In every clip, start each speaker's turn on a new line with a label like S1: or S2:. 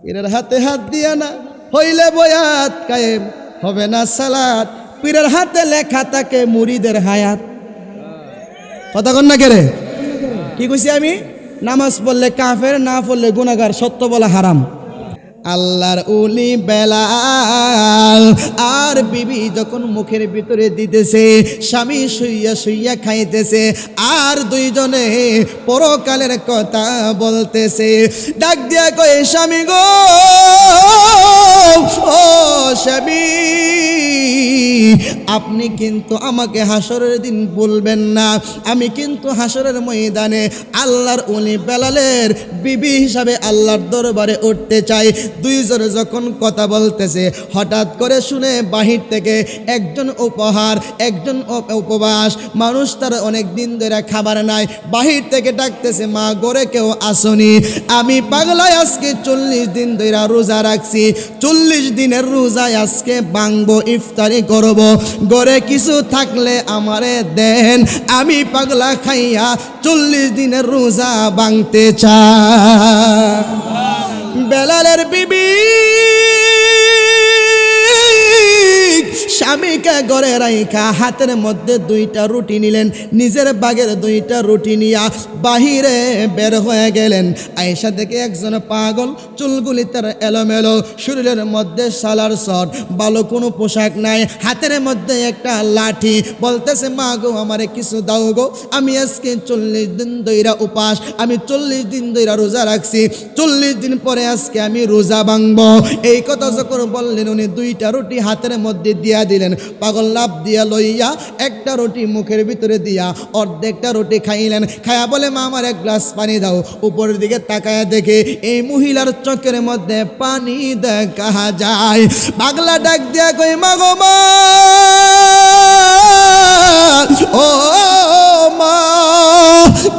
S1: পীরের হাতে হাত দিয়া না হইলে বয়াত কায়েম হবে না সালাত। পীরের হাতে লেখা থাকে মুরিদের হায়াত। কথা কন না কেরে? কি কইছি আমি? নামাজ পড়লে কাফের, না পড়লে গুনাহগার, সত্য বলা হারাম। আল্লাহর ওলি বেলাল আর বিবি যখন মুখের ভিতরে দিতেছে, স্বামী শুইয়া শুইয়া খাইতেছে, আর দুইজনে পরকালের কথা বলতেছে। ডাক দিয়া কয়, স্বামী গো, ও স্বামী, আপনি কিন্তু আমাকে হাসরের দিন বলবেন না। আমি কিন্তু হাসরের ময়দানে আল্লাহর ওলি বেলালের বিবি হিসাবে আল্লাহর দরবারে উঠতে চাই। দুইজনে যখন কথা বলতেছে, হঠাৎ করে শুনে বাহির থেকে একজন উপহার, একজন উপবাস মানুষ, তার অনেক দিন ধরে খাবার নাই, বাহির থেকে ডাকতেছে, মা ঘরে কেউ আসনি? আমি পাগলায় আজকে 40 দিন ধরে রোজা রাখছি, 40 দিনের রোজায় আজকে ভাঙবো, ইফতারি করব, ঘরে কিছু থাকলে আমারে দেন, আমি পাগলা খাইয়া 40 দিনের রোজা ভাঙতে চাই। বেলালের বিবি স্বামীকে ঘরে রাইখা হাতের মধ্যে 2টা রুটি নিলেন, নিজের বাগের 2টা রুটি নিয়া বাহিরে বের হয়ে গেলেন। আয়েশা দেখে একজন পাগল, চুলগুলি তার এলোমেলো, শরীরের মধ্যে সালার শট, ভালো কোনো পোশাক নাই, হাতের মধ্যে একটা লাঠি, বলতেছে, মা গো, আমারে কিছু দাও গো, আমি আজকে 40 দিন ধইরা উপাস, আমি 40 দিন ধইরা রোজা রাখছি, 40 দিন পরে আজকে আমি রোজা ভাঙবো। এই কথা যখন বললেন, উনি 2টা রুটি হাতের মধ্যে দিয়া দিলেন। পাগল লাভ দিয়া লইয়া একটা রুটি মুখের ভিতরে দিয়া অর্ধেকটা রুটি খাইলেন। খায়া বলে, মা আমার এক গ্লাস পানি দাও। উপরের দিকে তাকায়া দেখে এই মহিলার চোখের মধ্যে পানি দেখা যায়। পাগলা ডাক দিয়া কই, মা গো মা, ও মা,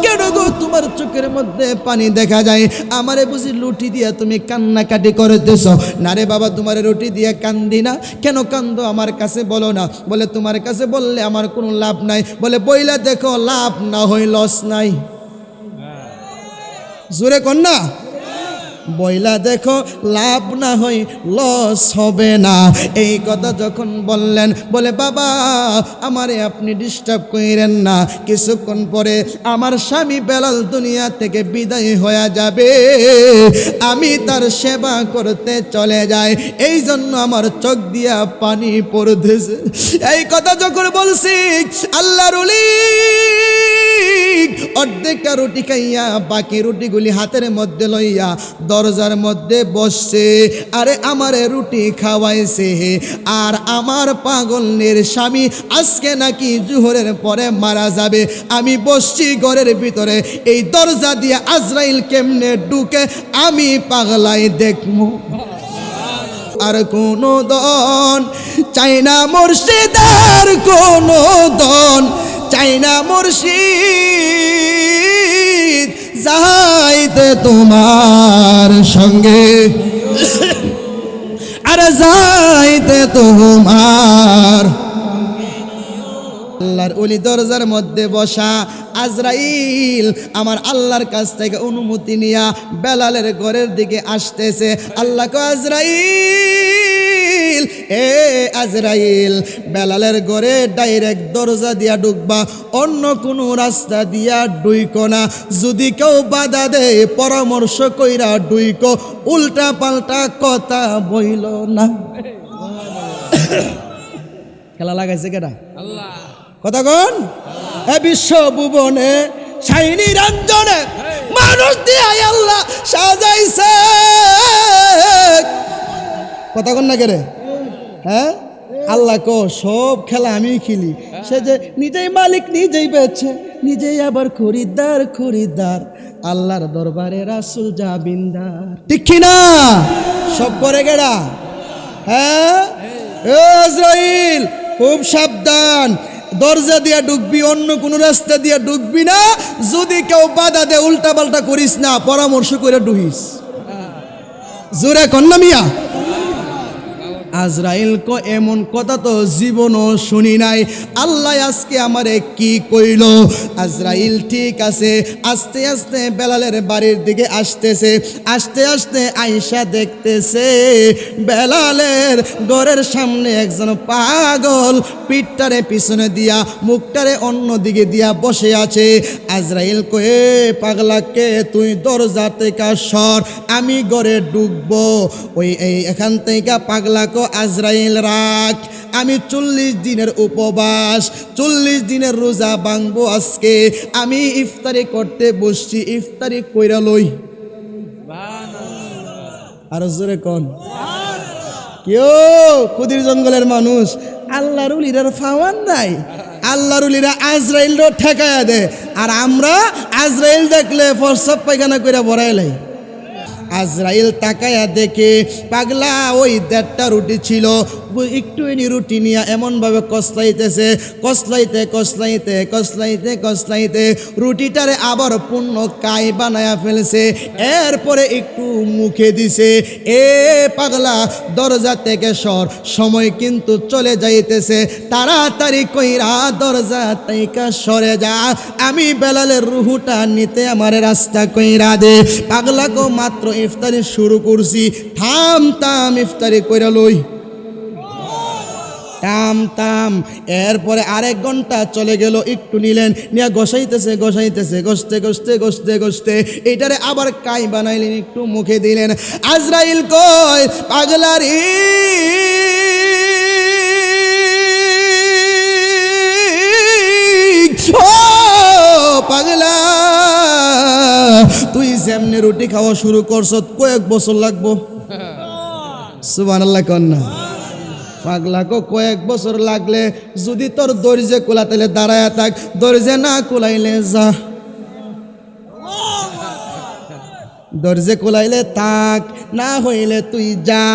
S1: কেন গো তোমার চোখের মধ্যে পানি দেখা যায়? আমারে বুঝি লুটি দিয়া তুমি কান্নাকাটি করতেছ? না রে বাবা, তোমার রুটি দিয়া কান্দি না। কেন কান্দো আমার কাছে বলো না? বলে, তোমার কাছে বললে আমার কোনো লাভ নাই। বলে, বইলা দেখো, লাভ না হয় লস নাই। জোরে কর না, বইলা দেখো, লাভ না হয় লস হবে না। এই কথা যখন বললেন, বলে, বাবা আমারে আপনি ডিস্টার্ব করেন না, কিছুক্ষণ পরে আমার স্বামী বেলাল দুনিয়া থেকে বিদায় হয়ে যাবে, আমি তার সেবা করতে চলে যাই, এই জন্য আমার চোখ দিয়া পানি পড়তেছে। এই কথা যখন বলছি, আল্লাহর ওলি অর্ধেকটা রুটি খাইয়া বাকি রুটিগুলি হাতের মধ্যে লইয়া দরজার মধ্যে বসছে। আরে আমারে রুটি খাওয়াইছে, আর আমার পাগলের স্বামী আজকে নাকি জোহরের পরে মারা যাবে। আমি বসছি ঘরের ভিতরে, এই দরজা দিয়ে আজরাইল কেমনে ঢুকে আমি পাগলাই দেখমু। আর কোনো দন চাই না মুর্শিদ, আর কোনো দন চাই না মুর্শিদ, যাইতে তোমার সঙ্গে, আরে যাইতে তোমার। আল্লাহর ওলি দরজার মধ্যে বসা। আজরাইল আমার আল্লাহর কাছ থেকে অনুমতি নিয়া বেলালের ঘরের দিকে আসতেছে। আল্লাহ কো, আজরাইল, এ আজরাইল, বেলালের ঘরে ডাইরেক্ট দরজা দিয়া ঢুকবা, অন্য কোনো রাস্তা দিয়া ঢুইকো না। যদি কেউ বাধা দেয় পরামর্শ কইরা ঢুইকো, উল্টা পাল্টা কথা বইল না। খেলা লাগাইছে কেডা? আল্লাহ। কথা কোন? এ বিশ্ব ভুবনে শাইনি রঞ্জনে মানুষ দিয়ে আল্লাহ সাজাইছে। কথা কোন না কেরে? হ্যাঁ, আল্লাহ কো, সব খেলা আমি খেলি। সে যে নিজেই মালিক, নিজেই বেছে, নিজেই আবার খরিদ্দার খরিদ্দার, আল্লাহর দরবারে রাসূল জাবিন্দার। ঠিক না? সব করে গেড়া। হ্যাঁ, আজরাইল খুব সাবধান, দরজা দিয়া ঢুকবি, অন্য কোনো রাস্তা দিয়া ঢুকবি না। যদি কেউ বাধা দে উল্টা পাল্টা করিস না, পরামর্শ করে ঢুকিস। জোরে কন্যা মিয়া। আজরাইল কো এমন কথা তো জীবনও শুনি নাই, আল্লাহ আজকে আমারে কি কইল। আজরাইল ঠিক আছে, আস্তে আস্তে বেলালের বাড়ির দিকে আসতেছে। আস্তে আস্তে আয়েশা দেখতেছে বেলালের ঘরের সামনে একজন পাগল পিঠটারে পিছনে দিয়া মুখটারে অন্য দিকে দিয়া বসে আছে। আজরাইল কয়ে পাগলাকে তুই দরজা থেকে সর, আমি ঘরে ঢুকবো। এখান থেকে পাগলাকে আজরাইল রাখ, আমি 40 দিনের উপবাস 40 দিনের রোজা ভাঙবো আজকে, আমি ইফতারি করতে বসছি, ইফতারি কইরা লই। আর জোরে কোন কেউ কুদির জঙ্গলের মানুষ আল্লাহর উলিরার ফাওয়ান নাই, আল্লাহর উলিরা আজরাইলও ঠেকায়া দেয়, আর আমরা আজরাইল দেখলে প্রস্রাব পায়খানা কইরা বড়াইলাই। আজরাইল তাকায়া দেখে পাগলা ওই 1.5টা রুটি ছিল, একটু রুটি নিয়ে এমনভাবে কসলাইতেছে, কসলাইতে রুটিটারে আবার পূর্ণ কাই বানায়া ফেলছে। এরপরে একটু মুখে দিছে, এ পাগলা দরজা থেকে সর, সময় কিন্তু চলে যাইতেছে, তাড়াতাড়ি কইরা দরজা থেকে সরে যা, আমি বেলালের রুহুটা নিতে আমার রাস্তা কইরা দে। পাগলাকে মাত্র ইফতারি শুরু করছি, থাম ইফতারি কইরা লই, থাম। এরপরে 1 ঘন্টা চলে গেল, একটু নিলেন, নিয়ে গসাইতেছে, এইটারে আবার কাই বানাইলেন, একটু মুখে দিলেন। আজরাইল কয় পাগলারি ও পাগলা, তুই যেমনি রুটি খাওয়া শুরু করছ কয়েক বছর লাগবো। সুবহানাল্লাহ কন্যা। পাগলাকে কয়েক বছর লাগলে যদি তোর দরজে কোলা তাহলে দাঁড়ায় থাক, দরজে না কোলাইলে যা, দরজে কোলাইলে থাক, না হইলে তুই যা।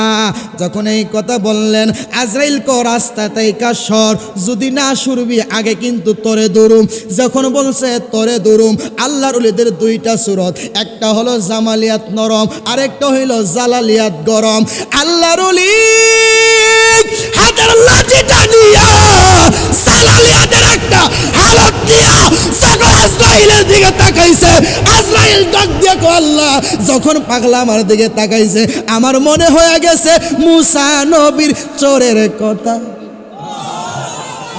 S1: যখন এই কথা বললেন আজরাইল কো রাস্তা তাইকা সর, যদি না শুরবি আগে কিন্তু তোরে দৌড়ুম। যখন বলছে তোরে দৌড়ুম, আল্লাহর ওলিদের 2টা সূরত, একটা হলো জামালিয়াত নরম, আরেকটা হইল জালালিয়াত গরম। আল্লাহর ওলি হাতের লাঠিটা দিয়া জালালিয়াতের একটা হালত দিয়া যখন আজরাইলের দিকে তাকাইছে, আজরাইল ডাক দিয়ে কো আল্লাহ, যখন পাগলা আমার দিকে তাকাইছে আমার মনে হয়ে গেছে মুসা নবীর চোরের কথা।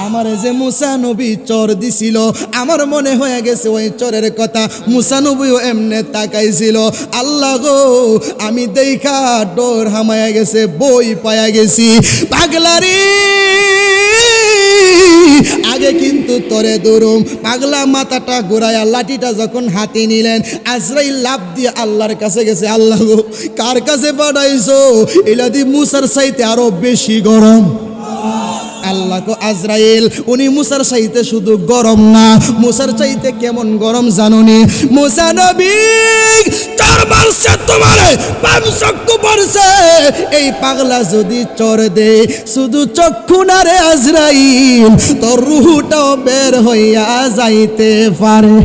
S1: আমার যে মুসা নবী চোর দিছিল, আমার মনে হয়ে গেছে ওই চোরের কথা, মুসা নবীও এমনে তাকাইছিল। আল্লাহ গো, আমি দেখা ডোর হামায়া গেছে, বই পায়া গেছি। পাগলারি আগে কিন্তু তোরে দৌড়ুম। পাগলা মাথাটা ঘুরাইয়া লাঠিটা যখন হাতে নিলেন, আজরাইল লাফ দিয়ে আল্লাহর কাছে গেছে, আল্লাহ গো কার কাছে পাঠাইছো, এলাদি মুসার চাইতে আরো বেশি গরম। আল্লাহ কো আজরাইল উনি মুসার চাইতে শুধু গরম না, মুসার চাইতে কেমন গরম জানোনি? মুসা নবী চোর মারছে, তোমারে 5 চক্ষু পড়ছে, এই পাগলা যদি চোর দে শুধু চক্ষু না রে আজরাইল, তোর রুহটাও বের হইয়া যাইতে পারে।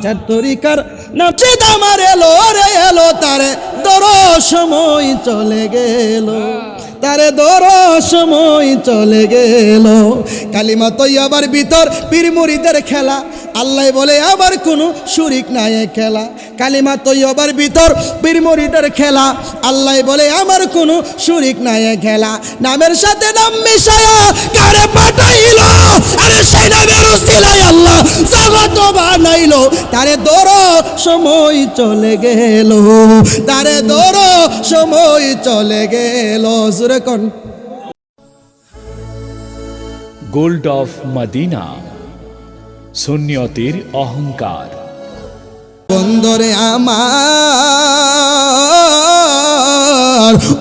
S1: চার তরিকার নাচে আমার এলো রে এলো, তারে দরো সময় চলে গেল, তারে দরো সময় চলে গেল। কালিমা তৈয়বার ভিতর পীর মুরিদের খেলা, আল্লাহ বলে আবার কোনো শরিক নাই খেলা। কালিমা তৈয়বার ভিতর পীর মুরিদের খেলা, আল্লাহ বলে আমার কোনো শরিক নাই খেলা। নামের সাথে নাম মিশায়া কারে পাঠাইলো, আরে সেই নামের উসিলায় আল্লাহ জগৎ বানাইলো। তারে দরো সময় চলে গেল, তারে দরো সময় চলে গেল। সুরে কোন
S2: গোল্ড অফ মদিনা, সুন্নিয়তের অহংকার।
S1: বন্দরে আমার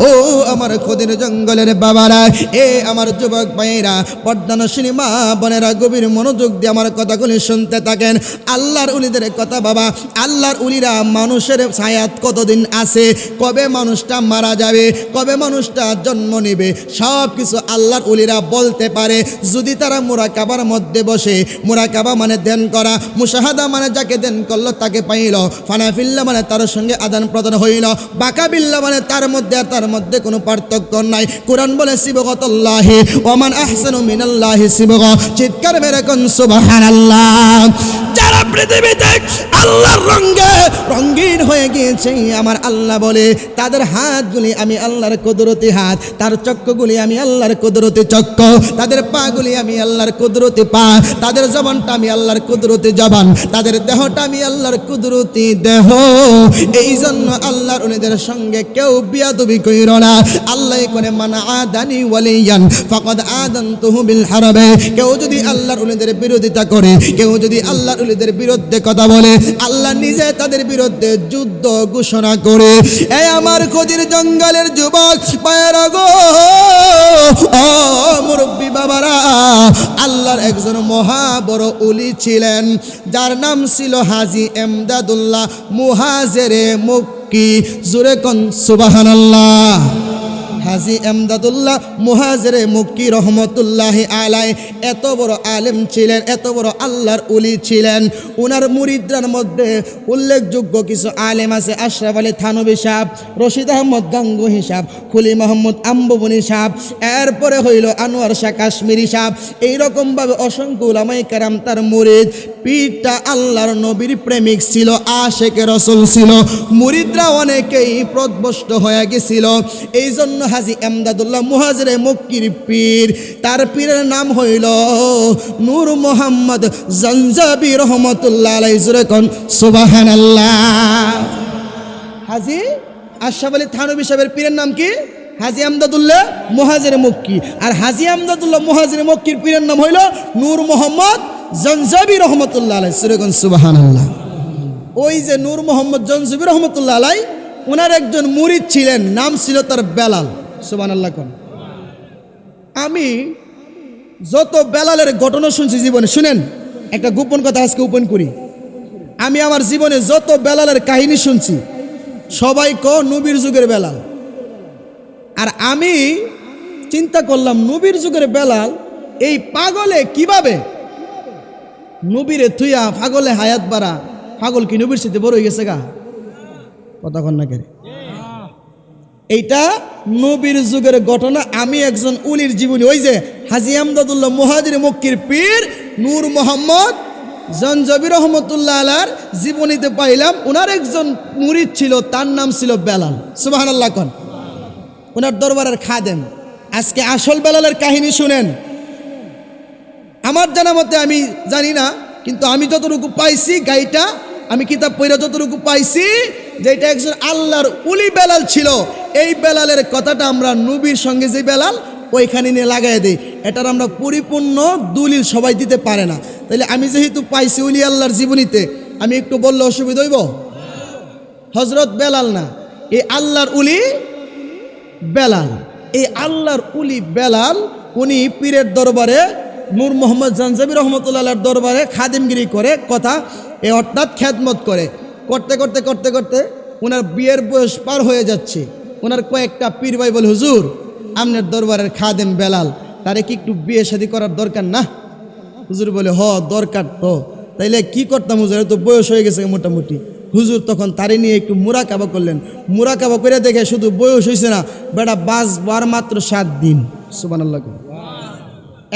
S1: ও আমার খোদের জঙ্গলের বাবারা, এ আমার যুবক ভাইরা, পর্দানশীলী মা বোনেরা, গভীর মনোযোগ দিয়ে আমার কথাগুলি শুনতে থাকেন। আল্লাহর উলিদের কথা বাবা, আল্লাহর উলিরা মানুষের ছায়াত কতদিন আছে, কবে মানুষটা মারা যাবে, কবে মানুষটা জন্ম নেবে, সব কিছু আল্লাহর উলিরা বলতে পারে যদি তারা মুরাকাবার মধ্যে বসে। মুরাকাবা মানে ধ্যান করা, মুশাহাদা মানে যাকে ধ্যান করলো তাকে পাইল, ফানাফিল্লা মানে তার সঙ্গে আদান প্রদান হইল, বাকাবিল্লা মানে তার মধ্যে তার মধ্যে কোনো পার্থক্য নাই। কোরআন বলে সিবগাতুল্লাহি ওয়া মান আহসানু মিনাল্লাহি সিবগা। চিৎকার মেরে কোন সুবহানাল্লাহ। যারা পৃথিবীতে আল্লাহর রঙে রঙিন হয়ে গিয়েছে আমার আল্লাহ বলে তাদের হাতগুলি আমি আল্লাহর কুদরতি হাত, তার চক্ষুগুলি আমি আল্লাহর কুদরতি চক্ষু, তাদের পাগুলি আমি আল্লাহর কুদরতি পা, তাদের জবানটা আমি আল্লাহর কুদরতি জবান, তাদের দেহটা আমি আল্লাহর কুদরতি দেহ। এই জন্য আল্লাহর ওলিদের সঙ্গে কেউ বিয়াদবি কইরো না। আল্লাহ করে মান আদানি ওয়ালিয়ান ফাকাদ আদানতুহু বিল হারবে। কেউ যদি আল্লাহর ওলিদের বিরোধিতা করে, কেউ যদি আল্লাহর ওলিদের বিরুদ্ধে কথা বলে, আল্লাহ নিজে তাদের বিরুদ্ধে যুদ্ধ ঘোষণা করে। এই আমার খদির জঙ্গলের যুবক পায়রা গো, ও মুরব্বী বাবারা, আল্লাহর একজন মহা বড় ওলি ছিলেন যার নাম ছিল হাজী এমদাদুল্লাহ মুহাজিরে মক্কি। জোরে কোন সুবহানাল্লাহ। হাজী এমদাদুল্লাহ মুহাজিরে মক্কি রহমতুল্লাহি আলাইহি এত বড় আলেম ছিলেন, এত বড় আল্লাহর ওলি ছিলেন। ওনার মুরিদদের মধ্যে উল্লেখযোগ্য কিছু আলেম আছে। আশরাফ আলী থানভী সাহেব, রশিদ আহমদ গাঙ্গুহি সাহেব, খুলি মোহাম্মদ আম্বুবনি সাহেব, এরপরে হইল আনোয়ার শাহ কাশ্মীরি সাহেব। এইরকমভাবে অসংখ্য উলামায়ে কেরাম তার মুরিদ। পীরটা আল্লাহর নবীর প্রেমিক ছিল, আশেকে রসুল ছিল। মুরিদরা অনেকেই পথভ্রষ্ট হয়ে গেছিল। এই জন্য হাজী এমদাদুল্লাহ মুহাজিরে মক্কির পীর, তার পীরের নাম হইল নূর মোহাম্মদ জঞ্জাবি রহমতুল্লাহ আলাইহি। জোরে কোন সুবহানাল্লাহ। হাজী আশরাফ আলী থানভী সাহেবের পীরের নাম কি? হাজী এমদাদুল্লাহ মুহাজিরে মক্কি। আর হাজী এমদাদুল্লাহ মুহাজিরে মক্কির পীরের নাম হইল নূর মোহাম্মদ জঞ্জাবি রহমতুল্লাহ আলাইহি। জোরে কোন সুবহানাল্লাহ। ওই যে নূর মোহাম্মদ জঞ্জাবি রহমতুল্লাহ আলাইহি, ওনার একজন মুরিদ ছিলেন, নাম ছিল তার বেলাল। সুবহানাল্লাহ কোন। আমি যত বেলালের ঘটনা শুনছি জীবনে, শুনেন একটা গোপন কথা আজকে ওপেন করি। আমি আমার জীবনে যত বেলালের কাহিনী শুনছি সবাই নবীর যুগের বেলাল। আর আমি চিন্তা করলাম নবীর যুগের বেলাল এই পাগলে কিভাবে নবীরে থুইয়া পাগলে হায়াত বাড়া। পাগল কি নবীর সাথে বড় হয়ে গেছে গা? কথা কন না কেন? এইটা নবীর যুগের ঘটনা। আমি একজন উলির জীবনী, ওই যে হাজী এমদাদুল্লাহ মুহাজিরে মক্কির পীর নূর মোহাম্মদ জঞ্জাবি রহমতুল্লাহ আলাইহির জীবনীতে পাইলাম। ওনার একজন মুরিদ ছিল, তার নাম ছিল বেলাল। সুবহানাল্লাহ কোন। ওনার দরবারের খাদেম। আজকে আসল বেলালের কাহিনী শুনেন। আমার জানা মতে, আমি জানি না, কিন্তু আমি যতটুকু পাইছি গাইটা, আমি কিতাব পড়ে যতটুকু পাইছি, যে এটা একজন আল্লাহর উলি বেলাল ছিল। এই বেলালের কথাটা আমরা নবীর সঙ্গে যে বেলাল ওইখানে নিয়ে লাগাই দিই। এটার আমরা পরিপূর্ণ দলিল সবাই দিতে পারে না। তাহলে আমি যেহেতু পাইছি উলি আল্লাহর জীবনীতে, আমি একটু বললে অসুবিধা হইব? হজরত বেলাল না, এই আল্লাহর উলি বেলাল। এই আল্লাহর উলি বেলাল উনি পীরের দরবারে নূর মোহাম্মদ জঞ্জাবি রহমতুল্লাহ আলাইহির দরবারে খাদেমগিরি করে, কথা এ অর্থাৎ খেদমত করে। করতে করতে করতে করতে ওনার বিয়ের বয়স পার হয়ে যাচ্ছে। ওনার কয়েকটা পীর ভাই বলে, হুজুর আপনার দরবারের খাদেম বেলাল, তারে কি একটু বিয়ে শাদী করার দরকার না? হুজুর বলে, হ দরকার তো। তাইলে কি করতাম হুজুর, তো বয়স হয়ে গেছে মোটামুটি। হুজুর তখন তারে নিয়ে একটু মুরাকাবা করলেন। মুরাকাবা করে দেখে শুধু বয়স হয়েছে না, বেটা বাঁচবার মাত্র 7 দিন। সুবহানাল্লাহ।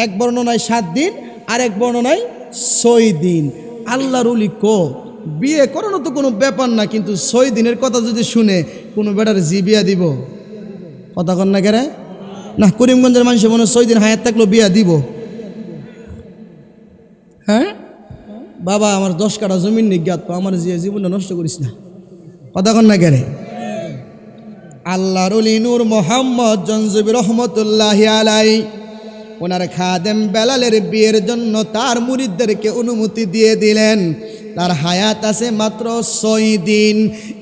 S1: এক বর্ণনায় 7 দিন, আর এক বর্ণনায় 6 দিন। আল্লাহর ওলি বিয়ে করানো তো কোনো ব্যাপার না, কিন্তু 6 দিনের কথা যদি শুনে কোনো বেটার বিয়া দিব? কথা কন না কেরে? না, করিমগঞ্জের মানুষের মনে 6 দিন হায়াত থাকলেও বিয়া দিব? হ্যাঁ বাবা, আমার 10 কাঠা জমিন নিজ্ঞাত, আমার জীবনটা নষ্ট করিস না। কথা কন না কেরে? আল্লাহর ওলি নূর মোহাম্মদ জঞ্জাবি রহমতুল্লাহি আলাইহি ওনার খাদেম বেলালের বিয়ের জন্য তার মুরিদদেরকে অনুমতি দিয়ে দিলেন। তার হায়াত আছে মাত্র 6 দিন।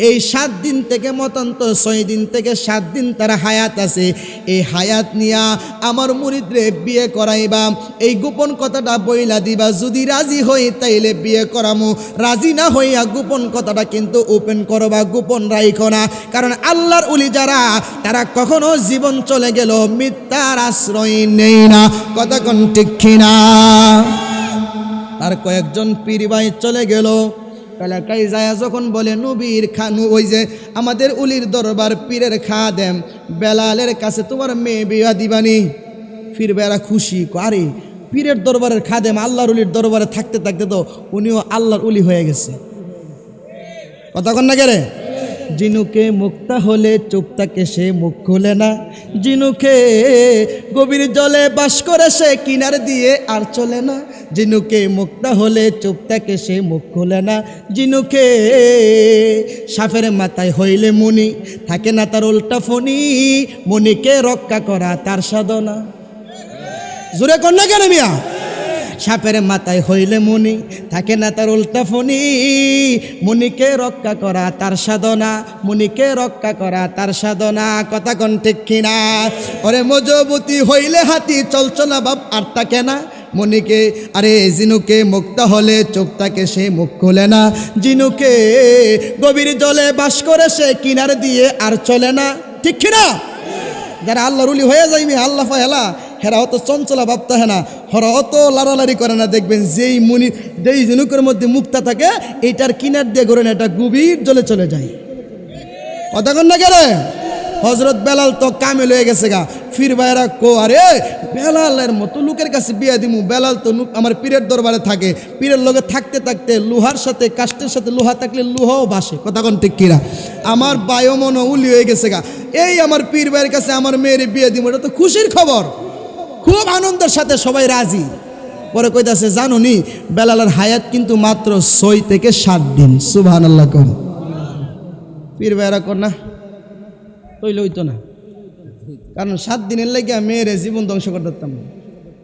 S1: এই 7 দিন থেকে মতান্ত 6 দিন থেকে 7 দিন তার হায়াত আছে। এই হায়াত নিয়া আমার মুরিদরে বিয়ে করাইবা, এই গোপন কথাটা বইলা দিবা। যদি রাজি হই তাইলে বিয়ে করামু, রাজি না হইয়া গোপন কথাটা কিন্তু ওপেন করবা, গোপন রাইখো না। কারণ আল্লাহর ওলি যারা, তারা কখনো জীবন চলে গেল মিথ্যার আশ্রয় নেই না। কথা কোন ঠিক কিনা? আর কয়েকজন পীর ভাই চলে গেল, এলাকায় যায় যখন বলে নবীর খানু, ওই যে আমাদের উলির দরবার পীরের খাদেম বেলালের কাছে তোমার মেয়ে বিয়া দিবানি। ফিরবেরা খুশি, আরে পীরের দরবারের খাদেম আল্লাহর উলির দরবারে থাকতে থাকতে তো উনিও আল্লাহর উলি হয়ে গেছে। কথা কন না কেরে? জিনুকে মুক্তা হলে চুপ থাকে সে মুখ খুলে না, জিনুকে গভীর জলে বাস করে সে কিনার দিয়ে আর চলে না, জিনুকে মুক্তা হলে চুপ থাকে সে মুখ খুলে না, জিনুকে সাপের মাথায় হইলে মুনি থাকে না তার উল্টা ফণি, মুনিকে রক্ষা করা তার সাধনা। জোরে কর না কেন মিয়া? সাপের মাথায় হইলে মুনি থাকে না তার উল্টা ফণি, মুনিকে রক্ষা করা তার সাধনা, মুনিকে রক্ষা করা তার সাধনা। কথা কোন ঠিক কিনা? ওরে মজবুতি হইলে হাতি চলচলা বাপ আর থাকে না, মুনিকে আরে জিনুকে মুক্তা হলে চোখ থাকে সে মুখ খুলে না, জিনুকে গভীর জলে বাস করে সে কিনার দিয়ে আর চলে না। ঠিক কিনা? যারা আল্লাহর উলি হয়ে যাইবে আল্লাহ ফাহেলা হেরা অত চঞ্চলা ভাবতে হয় না, হরা অত লাড়ালাড়ি করে না। দেখবেন যেই মুনি যেই জিনুকের মধ্যে মুক্তা থাকে এইটার কিনার দিয়ে ঘুরে না, এটা গভীর জলে চলে যায়। কথা কন না কেন? হজরত বেলাল তো কামে লয়ে গেছে গা। ফির ভাইরা কো আরে বেলালের মতো লোকের কাছে বিয়া দিমু, বেলাল তো আমার পীরের দরবারে থাকে, পীরের লগে থাকতে থাকতে লোহার সাথে কাষ্টের সাথে লোহা থাকলে লোহাও বাসে। কথা কোন ঠিক কিনা? আমার বায়ু মন উলি হয়ে গেছে গা, এই আমার পীর ভাইয়ের কাছে আমার মেয়ের বিয়া দিমু, এটা তো খুশির খবর। খুব আনন্দের সাথে সবাই রাজি। পরে কইতাছে জানো নি বেলালের হায়াত কিন্তু মাত্র 6 থেকে 7 দিন। সুবহানাল্লাহ কোন। পীর ভাইরা কোন না তৈলে হইতো না, কারণ 7 দিনের লাগে মেয়ের জীবন ধ্বংস করে দিতাম না।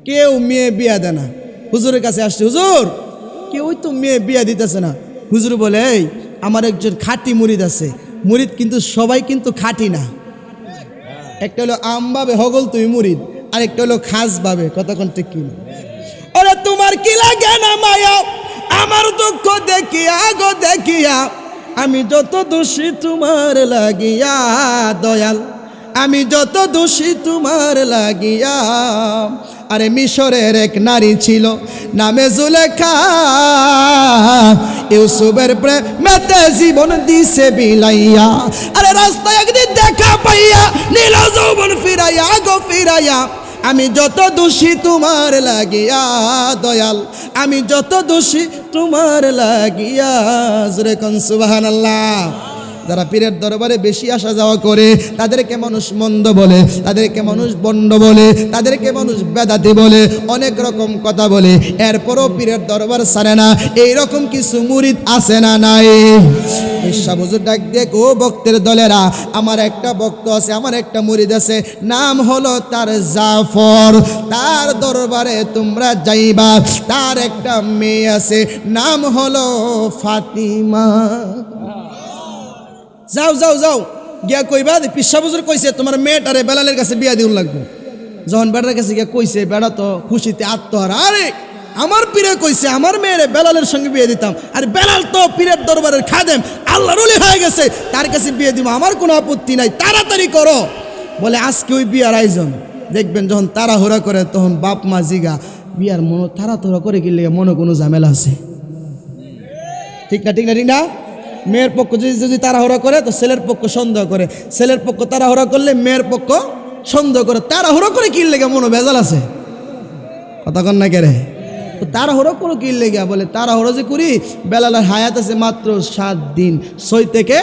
S1: কেউ মেয়ে বিয়া দেয় না। হুজুরের কাছে আসছে, হুজুর কেউ তো মেয়ে বিয়া দিতেছে না। হুজুর বলে এই আমার একজন খাঁটি মুরিদ আছে, মুরিদ কিন্তু সবাই কিন্তু খাঁটি না। একটা হলো আমভাবে হগল তুই মুরিদ, আর একটা হলো খাস ভাবে। কথা কোন ঠিক কিনা? ওরে তোমার কি লাগে না মায়া আমার দুঃখ দেখিয়া গো দেখিয়া, আমি যত দোষী তোমার লাগিয়া দয়াল, আমি যত দোষী তোমার লাগিয়া। আরে মিশরের এক নারী ছিল নামে জুলেখা, ইউসুফের প্রেমেতে জীবন দিছে বিলাইয়া। আরে রাস্তায় একদিন দেখা পাইয়া নীল যৌবন ফিরাইয়া গো ফিরাইয়া, আমি যত দোষী তোমার লাগিয়া দয়াল, আমি যত দোষী তোমার লাগিয়া। জোরে কোন সুবহানাল্লাহ। যারা পীরের দরবারে বেশি আসা যাওয়া করে তাদেরকে মানুষ মন্দ বলে, তাদেরকে মানুষ বন্ড বলে, তাদেরকে মানুষ বেদাতি বলে, অনেক রকম কথা বলে। এরপরও পীরের দরবার ছাড়ে না। এইরকম কিছু মুরিদ আছে না নাই? হুজুর ডাক দিয়ে ও ভক্তের দলেরা, আমার একটা ভক্ত আছে, আমার একটা মুরিদ আছে, নাম হলো তার জাফর, তার দরবারে তোমরা যাইবা। তার একটা মেয়ে আছে, নাম হলো ফাতিমা। যাও যাও যাও গিয়া কইবা পিসা হুজুর কইছে তোমার মেয়েটারে বেলালের কাছে বিয়া দিউন লাগবে। যখন বেটার কাছে গিয়া কইছে, বেটা তো খুশিতে আত্মহারা, আরে আমার পীরে কইছে আমার মেয়েরে বেলালের সঙ্গে বিয়ে দিতাম, আর বেলাল তো পীরের দরবারের খাদেম আল্লাহর ওলি হয়ে গেছে, তার কাছে বিয়ে দিব, আমার কোনো আপত্তি নাই, তাড়াতাড়ি করো। বলে আজকে ওই বিয়ার আয়োজন। দেখবেন যখন তাড়াহুড়া করে তখন বাপ মা জিগা বিয়ার মনে তাড়াহুড়া করে গেলে মনে কোনো ঝামেলা আছে। ঠিক না? ঠিক না? ঠিক না? মেয়ের পক্ষ যদি তাড়াহুড়া করে তো ছেলের পক্ষ সন্দেহ করে, ছেলের পক্ষ তাড়াহুড়া করলে মেয়ের পক্ষ সন্দেহ করে। তাড়াহুড়া করে কি লেগে মনে ভেজাল আছে। কথা কন না কেরে? তো তাড়াহুড়ো করো কি লেগে? বলে তাড়াহুড়ো যে করি বেলালের হায়াত আছে মাত্র 7 দিন, 6 থেকে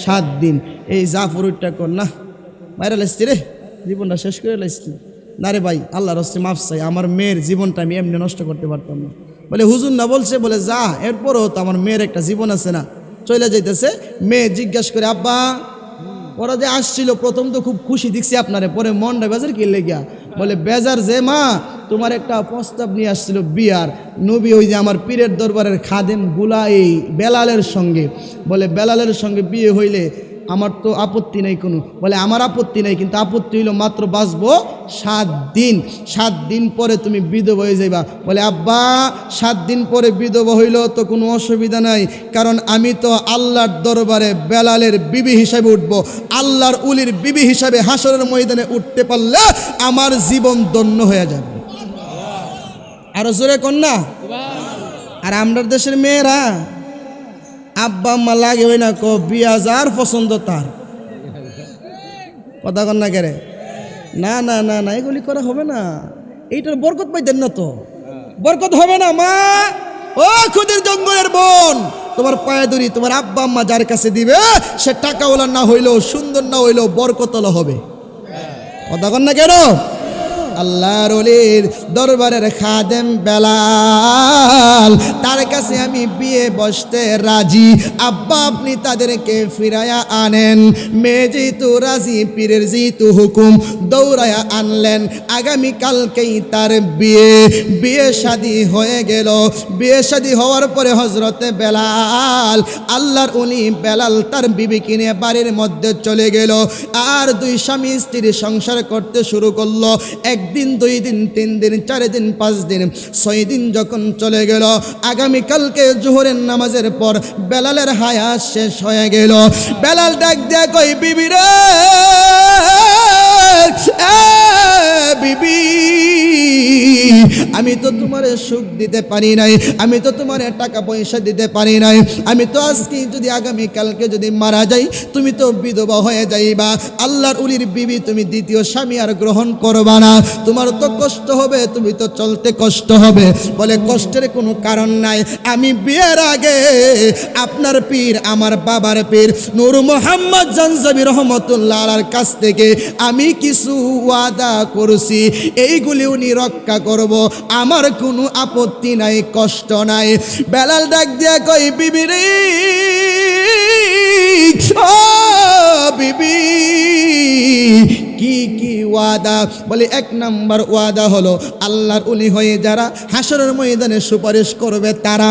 S1: 7 দিন। এই জাফরুরটা কর না বাইরে লাইছি রে, জীবনটা শেষ করে লাইছি না রে ভাই, আল্লাহর হস্তে মাফ চাই, আমার মেয়ের জীবনটা আমি এমনি নষ্ট করতে পারতাম না। বলে হুজুর না বলছে, বলে যা, এরপরও তো আমার মেয়ের একটা জীবন আছে না। চলে যাইতেছে, মেয়ে জিজ্ঞাসা করে আব্বা ওরা যে আসছিল প্রথম তো খুব খুশি দেখছি আপনারে, পরে মনটা বেজার কি লেগিয়া? বলে বেজার যে মা তোমার একটা প্রস্তাব নিয়ে আসছিল বিয়ার, নবী ওই যে আমার পীরের দরবারের খাদেম গুলা এই বেলালের সঙ্গে, বলে বেলালের সঙ্গে বিয়ে হইলে আমার তো আপত্তি নাই কোনো। বলে আমার আপত্তি নাই, কিন্তু আপত্তি হইল মাত্র বাঁচবো 7 দিন, 7 দিন পরে তুমি বিধবা হয়ে যাইবা। বলে আব্বা 7 দিন পরে বিধবা হইল তো কোনো অসুবিধা নাই, কারণ আমি তো আল্লাহর দরবারে বেলালের বিবি হিসাবে উঠব, আল্লাহর উলির বিবি হিসাবে হাসরের ময়দানে উঠতে পারলে আমার জীবন ধন্য হয়ে যাবে। আরো জোরে কন্যা। আর আমরা দেশের মেয়েরা আব্বা আম্মা লাগে ওই না কো বিয়া যার পছন্দ তার কথা কন না কেরে না না না না এগুলি করা হবে না এইটার বরকত পাইতেন না তো বরকত হবে না মা ও খুদের জঙ্গলের বোন তোমার পায়ে ধরি তোমার আব্বা আম্মা যার কাছে দিবে সে টাকাওয়ালা না হইলেও সুন্দর না হইলেও বরকতওয়ালা হবে কথা কন না কেন আল্লাহর ওলির দরবারের খাদেম বেলাল তার কাছে আমি বিয়ে বসতে রাজি আব্বা আপনি তাদেরকে ফিরায়া আনেন মেয়ে যেহেতু রাজি পীরের যেহেতু হুকুম দৌড়ায়া আনলেন আগামী কালকেই তার বিয়ে শাদী হয়ে গেল বিয়ে শাদী হওয়ার পরে হজরতে বেলাল আল্লাহর উনি বেলাল তার বিবিকে নিয়ে বাড়ির মধ্যে চলে গেল আর দুই স্বামী স্ত্রী সংসার করতে শুরু করলো একদিন দুই দিন তিন দিন 4 দিন 5 দিন 6 দিন যখন চলে গেল আগামীকালকে জোহরের নামাজের পর বেলালের হায়াত শেষ হয়ে গেল বেলাল ডাক দেয়া কই বিবি রে বিবি আমি তো তোমারে সুখ দিতে পারি নাই আমি তো তোমারে টাকা পয়সা দিতে পারি নাই আমি তো আজকে যদি আগামীকালকে যদি মারা যাই তুমি তো বিধবা হয়ে যাইবা আল্লাহর উলির বিবি তুমি দ্বিতীয় স্বামী আর গ্রহণ করবা না তোমার তো কষ্ট হবে তুমি তো চলতে কষ্ট হবে বলে কষ্টের কোনো কারণ নাই আমি বিয়ের আগে আপনার পীর আমার বাবার পীর নূর মোহাম্মদ জানজাবি রহমতুল্লাহ আলার কাছ থেকে আমি কিছু ওয়াদা করছি এইগুলি উনি রক্ষা করব আমার কোনো আপত্তি নাই কষ্ট নাই বেলাল ডাক দিয়া কই বিবি রে ও বিবি কি ওয়াদা বলে 1 নাম্বার ওয়াদা হলো আল্লাহর উলি হয়ে যারা হাসরের ময়দানে সুপারিশ করবে তারা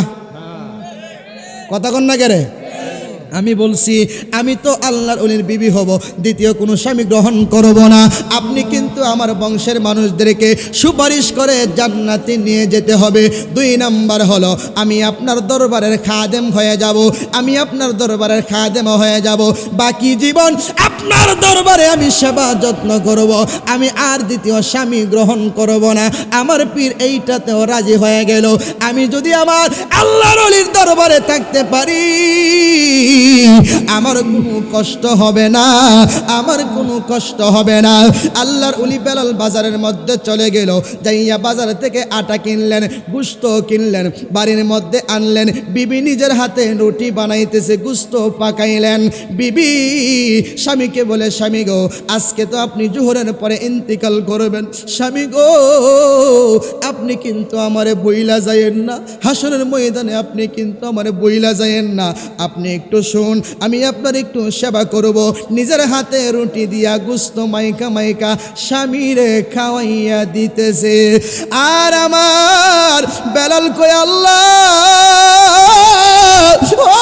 S1: কথা কন না কেরে আমি বলছি আমি তো আল্লাহর ওলির বিবি হব দ্বিতীয় কোনো স্বামী গ্রহণ করব না আপনি কিন্তু আমার বংশের মানুষদেরকে সুপারিশ করে জান্নাতে নিয়ে যেতে হবে 2 নাম্বার হলো আমি আপনার দরবারের খাদেম হয়ে যাব আমি আপনার দরবারের খাদেম হয়ে যাব বাকি জীবন আপনার দরবারে আমি সেবা যত্ন করব আমি আর দ্বিতীয় স্বামী গ্রহণ করব না আমার পীর এইটাতেও রাজি হয়ে গেল আমি যদি আমার আল্লাহর ওলির দরবারে থাকতে পারি আমার কোনো কষ্ট হবে না আমার কোনো কষ্ট হবে না আল্লাহর ওলি বেলাল বাজারের মধ্যে চলে গেল যাইয়া বাজার থেকে আটা কিনলেন গোশত কিনলেন বাড়ির মধ্যে আনলেন বিবি নিজের হাতে রুটি বানাইতেছে গোশত পাকাইলেন বিবি স্বামীকে বলে স্বামী গো আজকে তো আপনি জোহরের পরে ইন্তিকাল করবেন স্বামী গো আপনি কিন্তু আমারে বইলা যায়েন না হাসরের ময়দানে আপনি কিন্তু আমারে বইলা যায়েন না আপনি একটু শুন আমি আপনার একটু সেবা করব নিজের হাতে রুটি দিয়া গোশত মাইকা মাইকা স্বামীরে খাওয়াইয়া দিতেছে আর আমার বেলাল কই আল্লাহ ও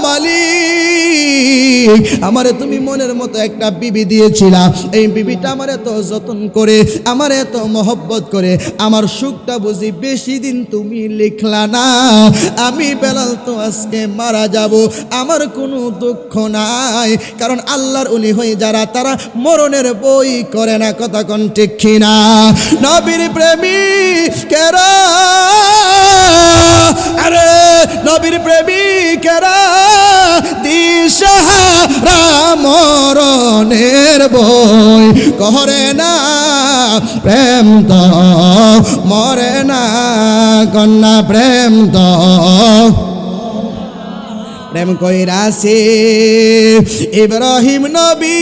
S1: মালিক আমারে তুমি মনের মতো একটা বিবি দিয়েছিলা এই বিবিটা আমার এত যত্ন করে আমার এত মহব্বত করে আমার সুখটা বুঝি বেশি দিন তুমি লিখলা না আমি বেলাল তো আজকে মারা যাব আমার কোনো দুঃখ নাই কারণ আল্লাহর ওলি হয়ে যারা তারা মরণের বই করে না কথা কোন ঠিক কিনা নবীর প্রেমিকেরা আরে নবীর প্রেমিকেরা দিশাহারা মরণের বই করে না প্রেম তো মরে না কন্যা প্রেম তো প্রেম কইরাছে ইব্রাহিম নবী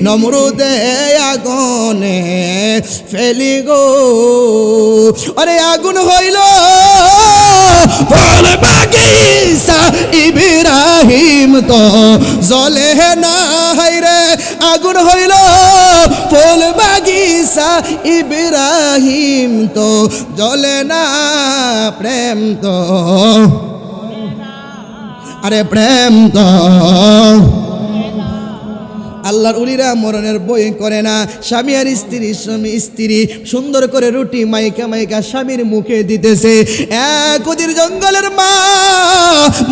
S1: নমরুদে আগুনে ফেলি গো আরে আগুন হইল ফল বাগিচা ইব্রাহিম তো জ্বলে না হাইরে আগুন হইল ফুল বাগিচা ইব্রাহিম তো জ্বলে না প্রেম তো আরে প্রেম তো আল্লাহর উলিরা মরণের বই করে না স্বামী আর স্ত্রী সুন্দর করে রুটি মাইকা মাইকা স্বামীর মুখে দিতেছে কদির জঙ্গলের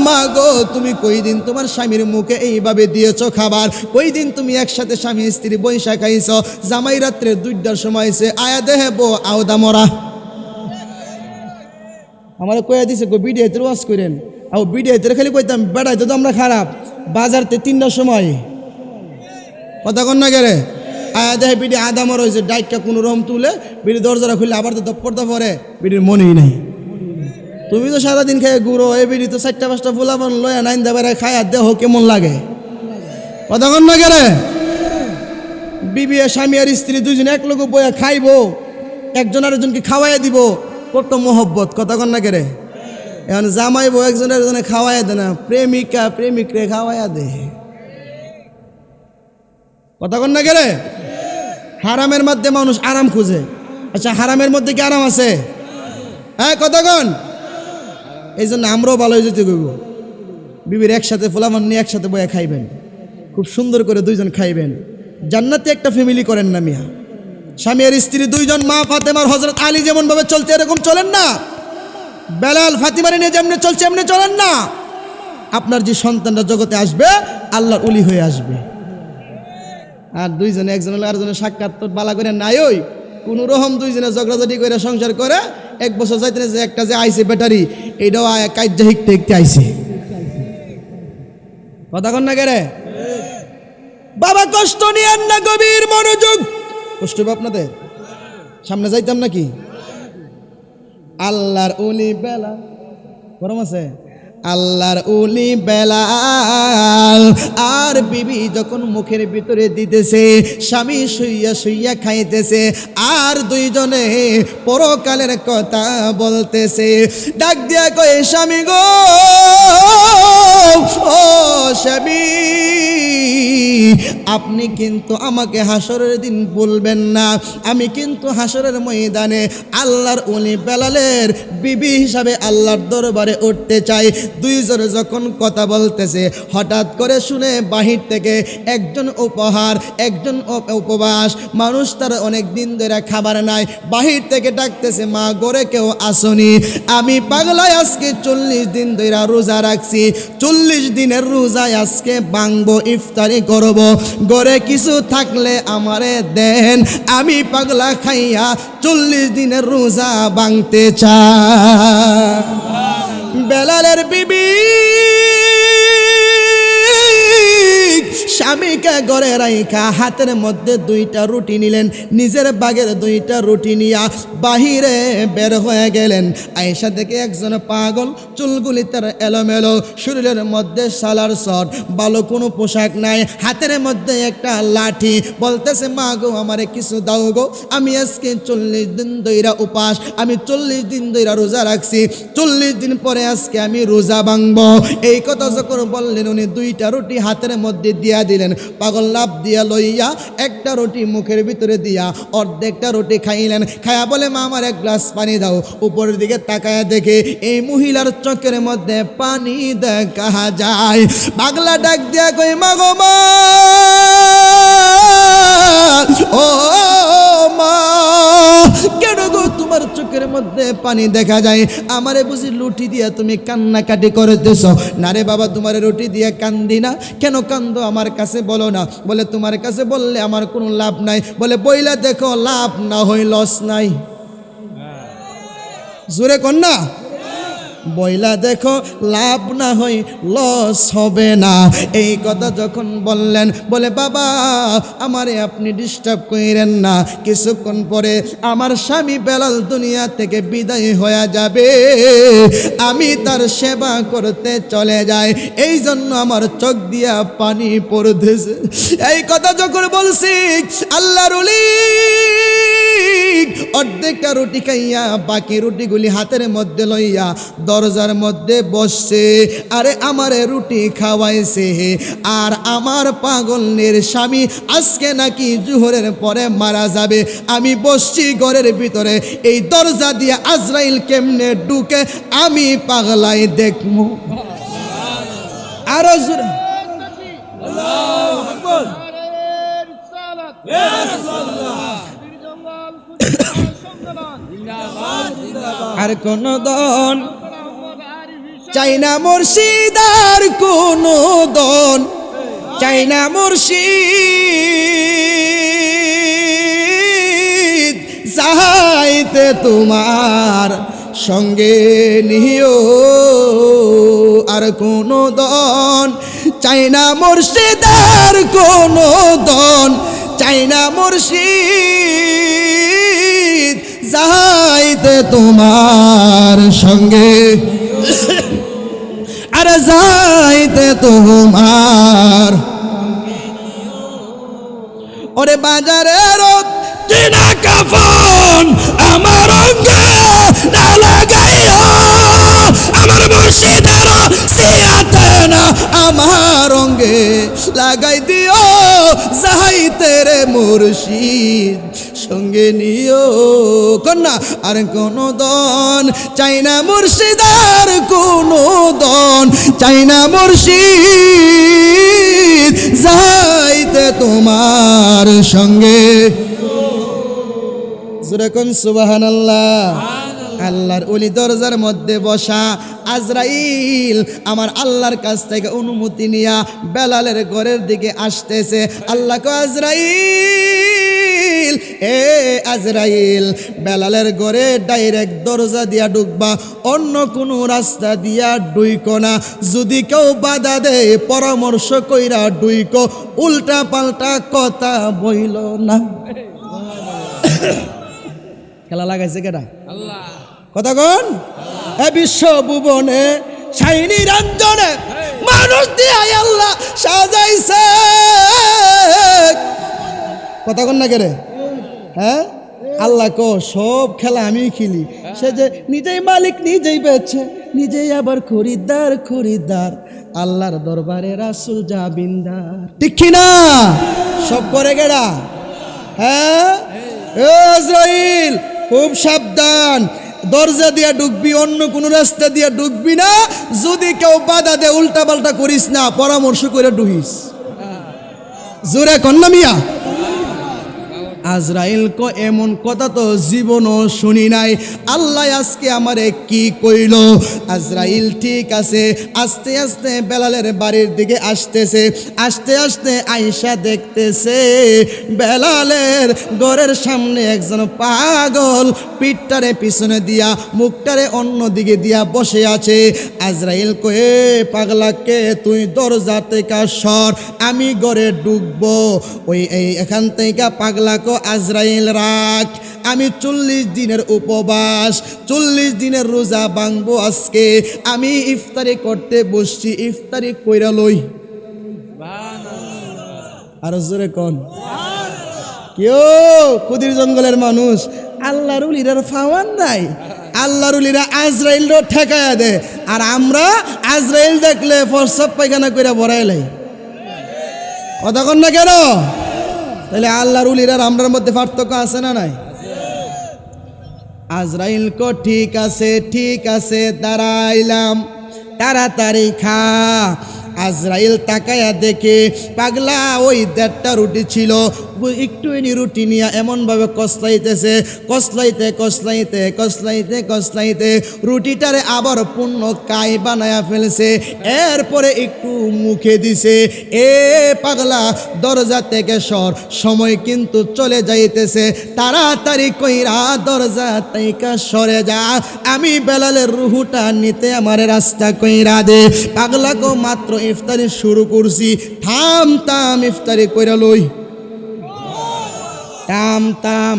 S1: মা গো তুমি কই দিন তোমার স্বামীর মুখে এইভাবে দিয়েছো খাবার কই দিন তুমি একসাথে স্বামী স্ত্রী বৈশা খাইছ জামাই রাত্রে 2টার সময় এসে আয়া দেহে বো আওদা মরা আমার কয়ে দিছে গো বিডি হাইতে ওয়াজ করেন, আর বিডি হাইতে খালি কইতাম বেড়াইতে তো আমরা খারাপ, বাজারতে 3টার সময় কথা কন না গেলে আয়া দেখে বিডি আদামর হয়েছে, ডাইটটা কোনো রকম তুলে বিডি দরজাটা খুললে আবার তো দপ্পরটা পরে, বিডির মনেই নাই। তুমি তো সারাদিন খেয়ে ঘুরো, এই বিডি তো 4টা-5টা ফুলাবান লয়া নাইন দেবারে খায়া দেহ কেমন লাগে কথা কন না গেলে। বিবি স্বামী আর স্ত্রী দুইজনে এক লোক বইয়া খাইবো, একজন আরেকজনকে খাওয়াইয়া দিব, কত মোহব্বত কথা কন না গেলে। এখন জামাইবো একজন আরেকজনে খাওয়াইয়া দে না, প্রেমিকা প্রেমিকরে খাওয়াইয়া দে কথা কন না গেলে। হারামের মধ্যে মানুষ আরাম খুঁজে, আচ্ছা হারামের মধ্যে কি আরাম আছে? হ্যাঁ কথা কন। এই জন্য আমরাও ভালো হয়ে যেতে করবো, বিবির একসাথে ফুলামান নিয়ে একসাথে বইয়া খাইবেন, খুব সুন্দর করে দুইজন খাইবেন, জান্নাতে একটা ফ্যামিলি করেন না মিয়া। স্বামী আর স্ত্রী দুইজন, মা ফাতেমার হযরত আলী যেমন ভাবে চলছে এরকম চলেন না, বেলাল ফাতিমারে নিয়ে যেমনি চলছে এমনি চলেন না। আপনার যে সন্তানরা জগতে আসবে আল্লাহর ওলি হয়ে আসবে। আর দুইজনে একজন হলে আরেকজনের সাক্ষাৎ তো বালা করে নাই, ওই কোনো রকম দুইজনে ঝগড়াঝাটি করে সংসার করে 1 বছর যাইতে যে একটা যে আইছে ব্যাটারি, এইটাও কাজ্যা হিকতে হিকতে আইছে কথা কন না গেরে। বাবা কষ্ট নিয়েন না, গভীর মনোযোগ। কষ্ট হবে আপনাদের, সামনে যাইতাম নাকি? আল্লাহর ওলি বেলাল, গরম আছে, আল্লাহর ওলি বেলাল আর বিবি যখন মুখের ভিতরে দিতেছে, স্বামী শুইয়া শুইয়া খাইতেছে, আর দুইজনে পরকালের কথা বলতেছে। ডাক দিয়া কয়ে, স্বামী গো, ও স্বামী, আপনি কিন্তু আমাকে হাসরের দিন বলবেন না, আমি কিন্তু হাসরের ময়দানে আল্লাহর ওলি বেলালের বিবি হিসাবে আল্লাহর দরবারে উঠতে চাই। দুইজনে যখন কথা বলতেছে, হঠাৎ করে শুনে বাহির থেকে একজন উপহার, একজন উপবাস, মানুষ তার অনেক দিন ধরে খাবার নাই, বাহির থেকে ডাকতেছে, মা গরে কেউ আসনি, আমি পাগলায় আজকে 40 দিন ধরে রোজা রাখছি, 40 দিনের রোজায় আজকে ভাঙবো, ইফতারি করব, গরে কিছু থাকলে আমারে দেন, আমি পাগলা খাইয়া 40 দিনের রোজা ভাঙতে চাই। বেলালের বিবি স্বামীকে ঘরে রাইখা হাতের মধ্যে 2টা রুটি নিলেন, নিজের বাগের 2টা রুটি নিয়া বাহিরে বের হয়ে গেলেন। আয়েশা থেকে একজন পাগল, চুলগুলি তার এলোমেলো, শরীরের মধ্যে সালার শট, ভালো কোনো পোশাক নাই, হাতের মধ্যে একটা লাঠি, বলতেছে, মা গো আমারে কিছু দাও গো, আমি আজকে 40 দিন ধইরা উপাস, আমি 40 দিন ধইরা রোজা রাখছি, 40 দিন পরে আজকে আমি রোজা ভাঙবো। এই কথা যখন বললেন, উনি 2টা রুটি হাতের মধ্যে দিয়া দিলেন। পাগল লাভ দিয়া লইয়া একটা রুটি মুখের ভিতরে দিয়া অর্ধেকটা রুটি খাইলেন, খায়া বলে, মা আমার 1 গ্লাস পানি দাও। উপরের দিকে তাকায়া দেখে এই মহিলার চোখের মধ্যে পানি দেখা যায়। পাগলা ডাক দিয়া কই, মা গো মা, ও মা, কেন গো তোমার চোখের মধ্যে পানি দেখা যায়? আমারে বুঝি রুটি দিয়া তুমি কান্নাকাটি করতেছ? না রে বাবা, তোমার রুটি দিয়া কান্দি না। কেন কান্দো আমার কাছে বলো না। বলে, তোমার কাছে বললে আমার কোনো লাভ নাই। বলে, বইলা দেখো, লাভ না হয় লস নাই। জোরে কন্যা, বইলা দেখো, লাভ না হয় লস হবে না। এই কথা যখন বললেন, বলে, বাবা আমারে আপনি ডিস্টার্ব করেন না, কিছুক্ষণ পরে আমার স্বামী বেলাল দুনিয়া থেকে বিদায় হয়ে যাবে, আমি তার সেবা করতে চলে যাই, এই জন্য আমার চোখ দিয়া পানি পড়তেছে। এই কথা যখন বলছি, আল্লাহর ওলি অর্ধেকটা রুটি খাইয়া বাকি রুটিগুলি হাতের মধ্যে লইয়া দরজার মধ্যে বসছে। আরে আমারে রুটি খাওয়াইছে, আর আমার পাগলের স্বামী আজকে নাকি জোহরের পরে মারা যাবে। আমি বসছি ঘরের ভিতরে, এই দরজা দিয়ে আজরাইল কেমনে ঢুকে আমি পাগলাই দেখবো। আরো জোরে আর কোন দন চাই না মুর্শিদ, আর কোন দন চাই না মুর্শিদ, চাইতে তোমার সঙ্গে নিও আর কোনো দন চাই না মুর্শিদার কোনো দন চাই না মুর্শিদ যাইতে তোমার সঙ্গে আর যাইতে তোমার ওরে বাজারের কিনা কাফন আমার অঙ্গে না লাগাইও আমার মুর্শিদের সিয়াতে না আমার অঙ্গে লাগাই দিও যাইতে রে মুর্শিদ সঙ্গে নিও কন্যা আর কোনো দন চাই না মুর্শিদার কোনো দন চাই না মুর্শিদ যাইতে তোমার সঙ্গে জোরে কোন সুবহানাল্লাহ। আল্লাহর ওলি দরজার মধ্যে বসা আজরাইল আমার আল্লাহর কাছ থেকে অনুমতি নিয়া বেলালের ঘরের দিকে আসতেছে। আল্লাহ কো আজরাইল এ আজরাইল বেলালের ঘরে ডাইরেক্ট দরজা দিয়া ঢুকবা, অন্য কোনো রাস্তা দিয়া ঢুইকো না। যদি কেউ বাধা দেয় পরামর্শ কইরা ঢুইকো, উল্টা পাল্টা কথা বইল না। খেলা লাগাইছে কেডা? আল্লাহ। কথা কোন এ বিশ্ব ভুবনে শাইনি রঞ্জনে মানুষ দিয়ে আল্লাহ সাজাইছে। কথা কোন না কেরে? হ্যাঁ আল্লাহ কো সব খেলা আমি খেলি। সে যে নিজেই মালিক নিজেই বেচে, নিজেই আবার খরিদ্দার খরিদ্দার, আল্লাহর দরবারে রাসূল জাবিনদার। ঠিক কি না? সব করে কেডা? হ্যাঁ আজরাইল খুব সাবধান, দরজা দিয়া ঢুকবি, অন্য কোন রাস্তা দিয়া ঢুকবি না। যদি কেউ বাধা দে উল্টা পাল্টা করিস না, পরামর্শ করে ঢুকিস। জোরে কন্যা মিয়া। আজরাইল কো এমন কথা তো জীবনও শুনি নাই। আল্লাহ আজকে আমারে কি কইল? আজরাইল ঠিক আছে আস্তে আস্তে বেলালের বাড়ির দিকে আসতেছে। আস্তে আস্তে আয়েশা দেখতেছে বেলালের ঘরের সামনে একজন পাগল পিঠটারে পিছনে দিয়া মুখটারে অন্য দিকে দিয়া বসে আছে। আজরাইল কয়ে পাগলাকে তুই দরজা থেকে সর, আমি ঘরে ঢুকবো। ওই এখান থেকে পাগলাকে আজরাইল রাখ, আমি 40 দিনের উপবাস 40 দিনের রোজা ভাঙবো আজকে। আমি ইফতারি করতে বসছি, ইফতারি কইরা লই। আর জোরে কোন কেউ কুদির জঙ্গলের মানুষ আল্লাহর উলিরার ফাওয়ান নাই। আল্লাহর উলিরা আজরাইলও ঠেকায়া দে, আর আমরা আজরাইল দেখলে প্রস্রাব পায়খানা কইরা বড়াইলাই। কথা কন না কেন? তাহলে আল্লাহর উলিরার আমরার মধ্যে পার্থক্য আছে না নাই? আজরাইল কো ঠিক আছে দাঁড়াইলাম, তাড়াতাড়ি খা। আজরাইল তাকায়া দেখে পাগলা ওই 1.5টা রুটি ছিল, একটু এনি রুটি নিয়ে এমনভাবে কসলাইতেছে, কসলাইতে রুটিটারে আবার পূর্ণ কাই বানায়া ফেলছে। এরপরে একটু মুখে দিছে। এ পাগলা দরজা থেকে সর, সময় কিন্তু চলে যাইতেছে, তাড়াতাড়ি কইরা দরজা থেকে সরে যা, আমি বেলালের রুহুটা নিতে আমার রাস্তা কইরা দে। পাগলা কো মাত্র ইফতারি শুরু করছি, থাম ইফতারি কইরা লই। টাম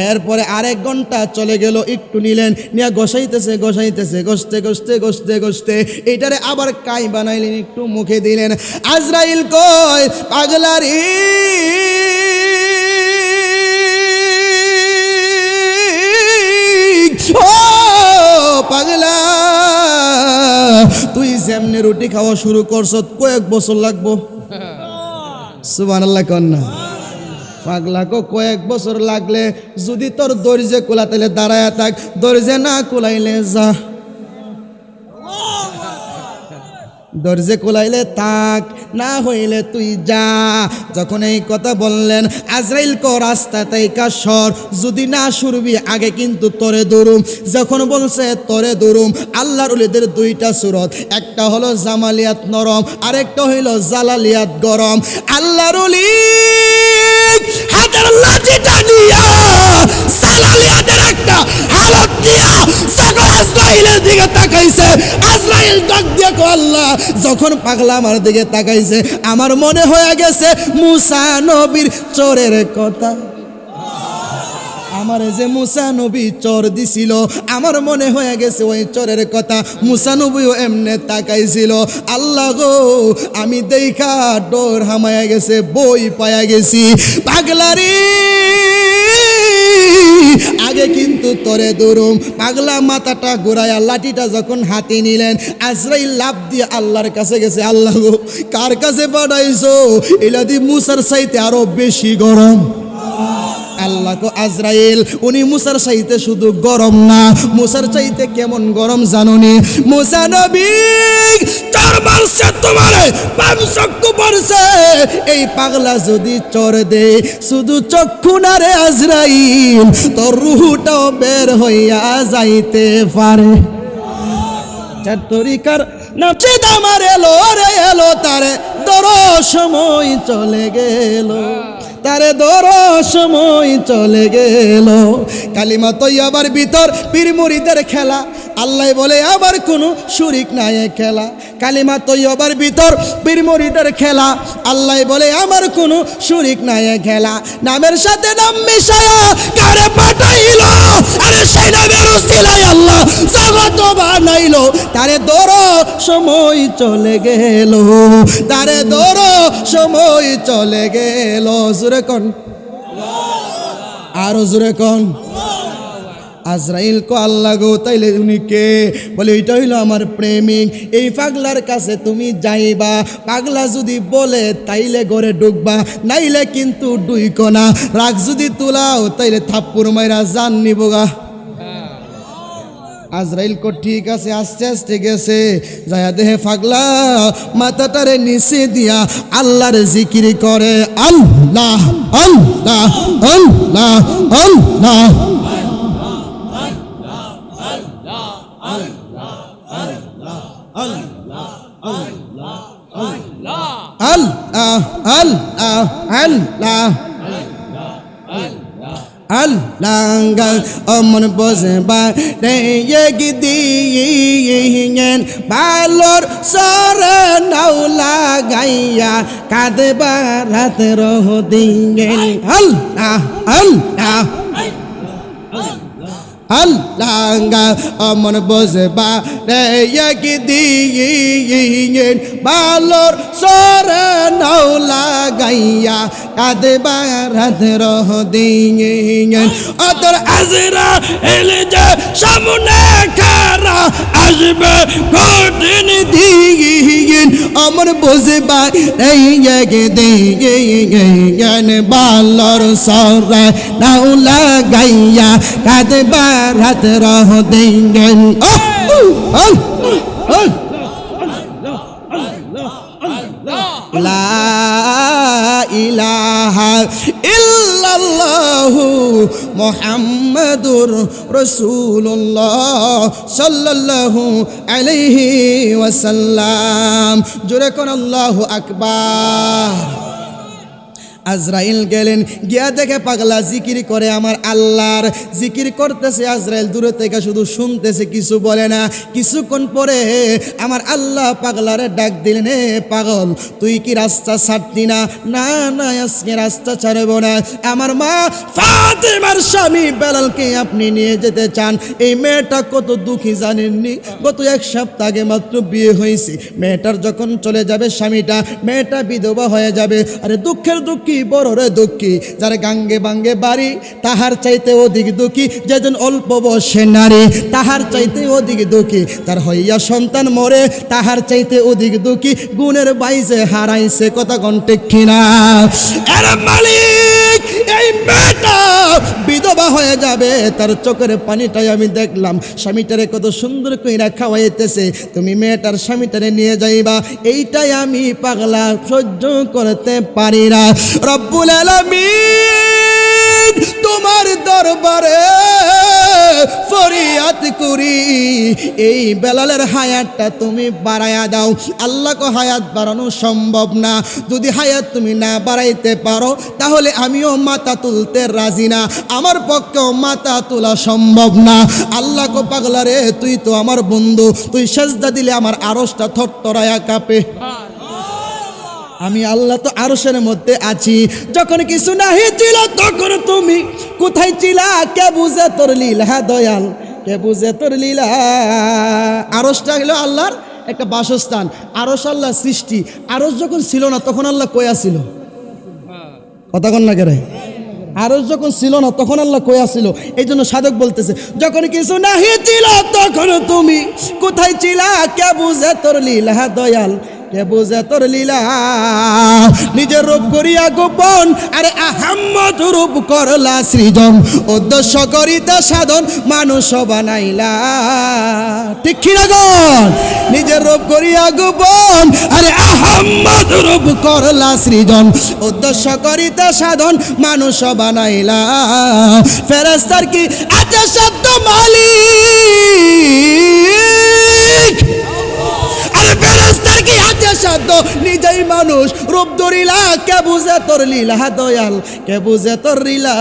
S1: এরপরে 1 ঘন্টা চলে গেল। একটু নিলেন, নিয়ে গসাইতেছে এইটারে আবার কাই বানাইলেন, একটু মুখে দিলেন। আজরাইল কয় পাগলারি ও পাগলা, তুই যেমনি রুটি খাওয়া শুরু করছ কয়েক বছর লাগবো। সুবহানাল্লাহ কন্যা। পাগলাকে কয়েক বছর লাগলে যদি তোর দরজে কোলা তাহলে দাঁড়ায় থাক, দরজে না কোলাইলে যা, দরজে কোলাইলে থাক, না হইলে তুই যা। যখন এই কথা বললেন আজরাইল কো রাস্তা তাইকা সর, যদি না শুরবি আগে কিন্তু তরে দৌড়ুম। যখন বলছে তরে দৌড়ুম, আল্লাহর ওলিদের 2টা সূরত, একটা হলো জামালিয়াত নরম, আরেকটা হইল জালালিয়াত গরম। আল্লাহর ওলি হাতের লাঠিটা নিয়া সালালিয়াদের একটা হালত দিয়া যখন আজরাইলের দিকে তাকাইছে, আজরাইল ডাক দিয়ে কো আল্লাহ, যখন পাগলা আমার দিকে তাকাইছে আমার মনে হয়ে গেছে মুসা নবীর চোরের কথা। আমার যে মুসা নবী চোর দিছিল আমার মনে হয়ে গেছে ওই চোরের কথা। মুসা নবীও এমনে তাকাইছিল। আল্লাহ গো, আমি দেখা ডোর হামায়া গেছে, বই পায়া গেছি। পাগলারি আগে কিন্তু তরে দৌড়ুম। পাগলা মাথাটা ঘুরাইয়া লাঠিটা যখন হাতে নিলেন, আজরাইল লাফ দিয়ে আল্লাহর কাছে গেছে। আল্লাহ গো, কার কাছে পাঠাইছো? এলাদি মুসার চাইতে আরো বেশি গরম। আল্লাহ কো আজরাইল, উনি মুসার চাইতে শুধু গরম না, মুসার চাইতে কেমন গরম জানোনি? মুসা নবী চোর মারছে, তোমার পাঁচ চক্ষু পড়ছে। এই পাগলা যদি চোর দে, শুধু চক্ষু না রে আজরাইল, তোর রুহটাও বের হইয়া যাইতে পারে। চার তরিকার নাচে আমার এলো রে এলো, তারে দরো সময় চলে গেল, তারে দরো সময় চলে গেল। কালিমা তৈয়বার ভিতর পীর মুরিদের খেলা, আল্লাহ বলে আবার কোনো শরিক নাই খেলা। কালিমা তৈয়বার ভিতর পীর মুরিদের খেলা, আল্লাহ বলে আমার কোনো শরিক নাই খেলা। নামের সাথে নাম মিশায়া কারে পাঠাইলো, আরে সেই নামের উসিলায় আল্লাহ জগৎ বানাইলো। তারে দরো সময় চলে গেল, তারে দরো সময় চলে গেল। জোরে কোন, আরো জোরে কোন। আজরাইল কো আল্লাহ গো, তাইলে উনি কে? বলে এটা হইলো আমার প্রেমিক। এই পাগলার কাছে তুমি যাইবা, পাগলা যদি বলে তাইলে ঘরে ঢুকবা, নাইলে কিন্তু ডুইকো না। রাগ যদি তুলাও তাইলে থাপ্পুর মাইরা জান নিবগা। আজরাইল কো ঠিক আছে, আস্তে আস্তে গেছে, যায়া দেহে পাগলা মাথাটারে নিচে দিয়া আল্লাহর জিকির করে। আল্লাহ আল্লাহ আল্লাহ আল্লাহ আল্লাহ আল্লাহ অমন বসবা রে গিদিয়েন বালোর সরে নাও লাগাইয়া কাঁদবা রাত রহ দিয়েন। আল্লাহ আল্লাহ আল্লাহ অমন বসবা রে গিদিয়েন বালোর সরে নাও লাগাইয়া কাঁদবা রাত রহ দিয়েন। অতর আজরা এলে যে সামনে খারা আসবে কঠিন দিয়েন। অমন বসবা রে গিদিয়েন বালোর সরে নাও লাগাইয়া কাঁদবা রাত রহ দিয়েন। লা ইলাহা ইল্লাল্লাহু মুহাম্মাদুর রাসূলুল্লাহ সাল্লাল্লাহু আলাইহি ওয়াসাল্লাম। জোরে কোন আল্লাহু আকবার। আজরাইল গেলেন, গিয়া দেখে পাগলা জিকির করে, আমার আল্লাহর জিকির করতেছে। আজরাইল দূরে থেকে শুধু শুনতেছে, কিছু বলে না। কিছুক্ষণ পরে আমার আল্লাহ পাগলারে ডাক দিলেন, এ পাগল, তুই কি রাস্তা ছাড়তি না? না না, আজকে রাস্তা ছাড়ব না। আমার মা ফাতেমার স্বামী বেলালকে আপনি নিয়ে যেতে চান। এই মেয়েটা কত দুঃখী জানেননি? গত এক সপ্তাহ আগে মাত্র বিয়ে হয়েছে। মেয়েটার যখন চলে যাবে স্বামীটা, মেয়েটা বিধবা হয়ে যাবে। আরে দুঃখের দুঃখী, বড় রে দুঃখী। যার গাঙ্গে বাঙ্গে বাড়ি তাহার চাইতে অধিক দুঃখী, যেজন অল্প বয়সে নারী তাহার চাইতে অধিক দুঃখী। তার হইয়া সন্তান মরে তাহার চাইতে অধিক দুঃখী। গুণের বাইজে হারাইছে, কথা কোন ঠিক কিনা? এর মালিক এই মেয়েটা বিধবা হয়ে যাবে, তার চোখের পানিটাই আমি দেখলাম। স্বামীটারে কত সুন্দর কইরা খাওয়াইতেছে, তুমি মেয়েটার স্বামীটারে নিয়ে যাইবা, এইটাই আমি পাগলা সহ্য করতে পারি না। রব্বুল আলামিন তোমার দরবারে ফরিয়াদ করি, এই বেলালের হায়াতটা তুমি বাড়ায়া দাও। আল্লাহকে হায়াত বাড়ানো সম্ভব না, যদি হায়াত তুমি না বাড়াইতে পারো তাহলে আমিও মাথা তুলতে রাজি না, আমার পক্ষেও মাথা তোলা সম্ভব না। আল্লাহকে পাগলা রে, তুই তো আমার বন্ধু, তুই সেজদা দিলে আমার আরশটা থরথরায়া কাঁপে। আমি আল্লাহ তো আরশের মধ্যে আছি, যখন কিছু নাহি ছিল তখন তুমি কোথায় ছিলা? কে বুঝে তোর লীলা দয়াল, কে বুঝে তোর লীলা। আরশটা হলো আল্লাহর একটা বাসস্থান, আরশ আল্লাহর সৃষ্টি। আরশ যখন ছিল না তখন আল্লাহ কয়া ছিল, কথা কন না কেরে? আরশ যখন ছিল না তখন আল্লাহ কয়া ছিল। এই জন্য সাধক বলতেছে, যখন কিছু নাহি ছিল তখন তুমি কোথায় ছিলা? কে বুঝে তোর লীলা দয়াল, কে বুঝে তোর লীলা। নিজের রূপ করিয়া গোপন, আরে আহাম্মদ রূপ করলা সৃজন, উদ্দেশ্য করিতে সাধন মানুষ বানাইলা। ঠিক কিরকম? নিজের রূপ করিয়া গোপন, আরে আহাম্মদ রূপ করলা সৃজন, উদ্দেশ্য করিতে সাধন মানুষ বানাইলা। ফেরেশতার কি আছে শব্দ মালিক, আরে ফেরেশতার কি আছে শব্দ, নিজেই মানুষ রূপ ধরিলা। কে বুঝে তোর লীলা দয়াল, কে বুঝে তোর লীলা।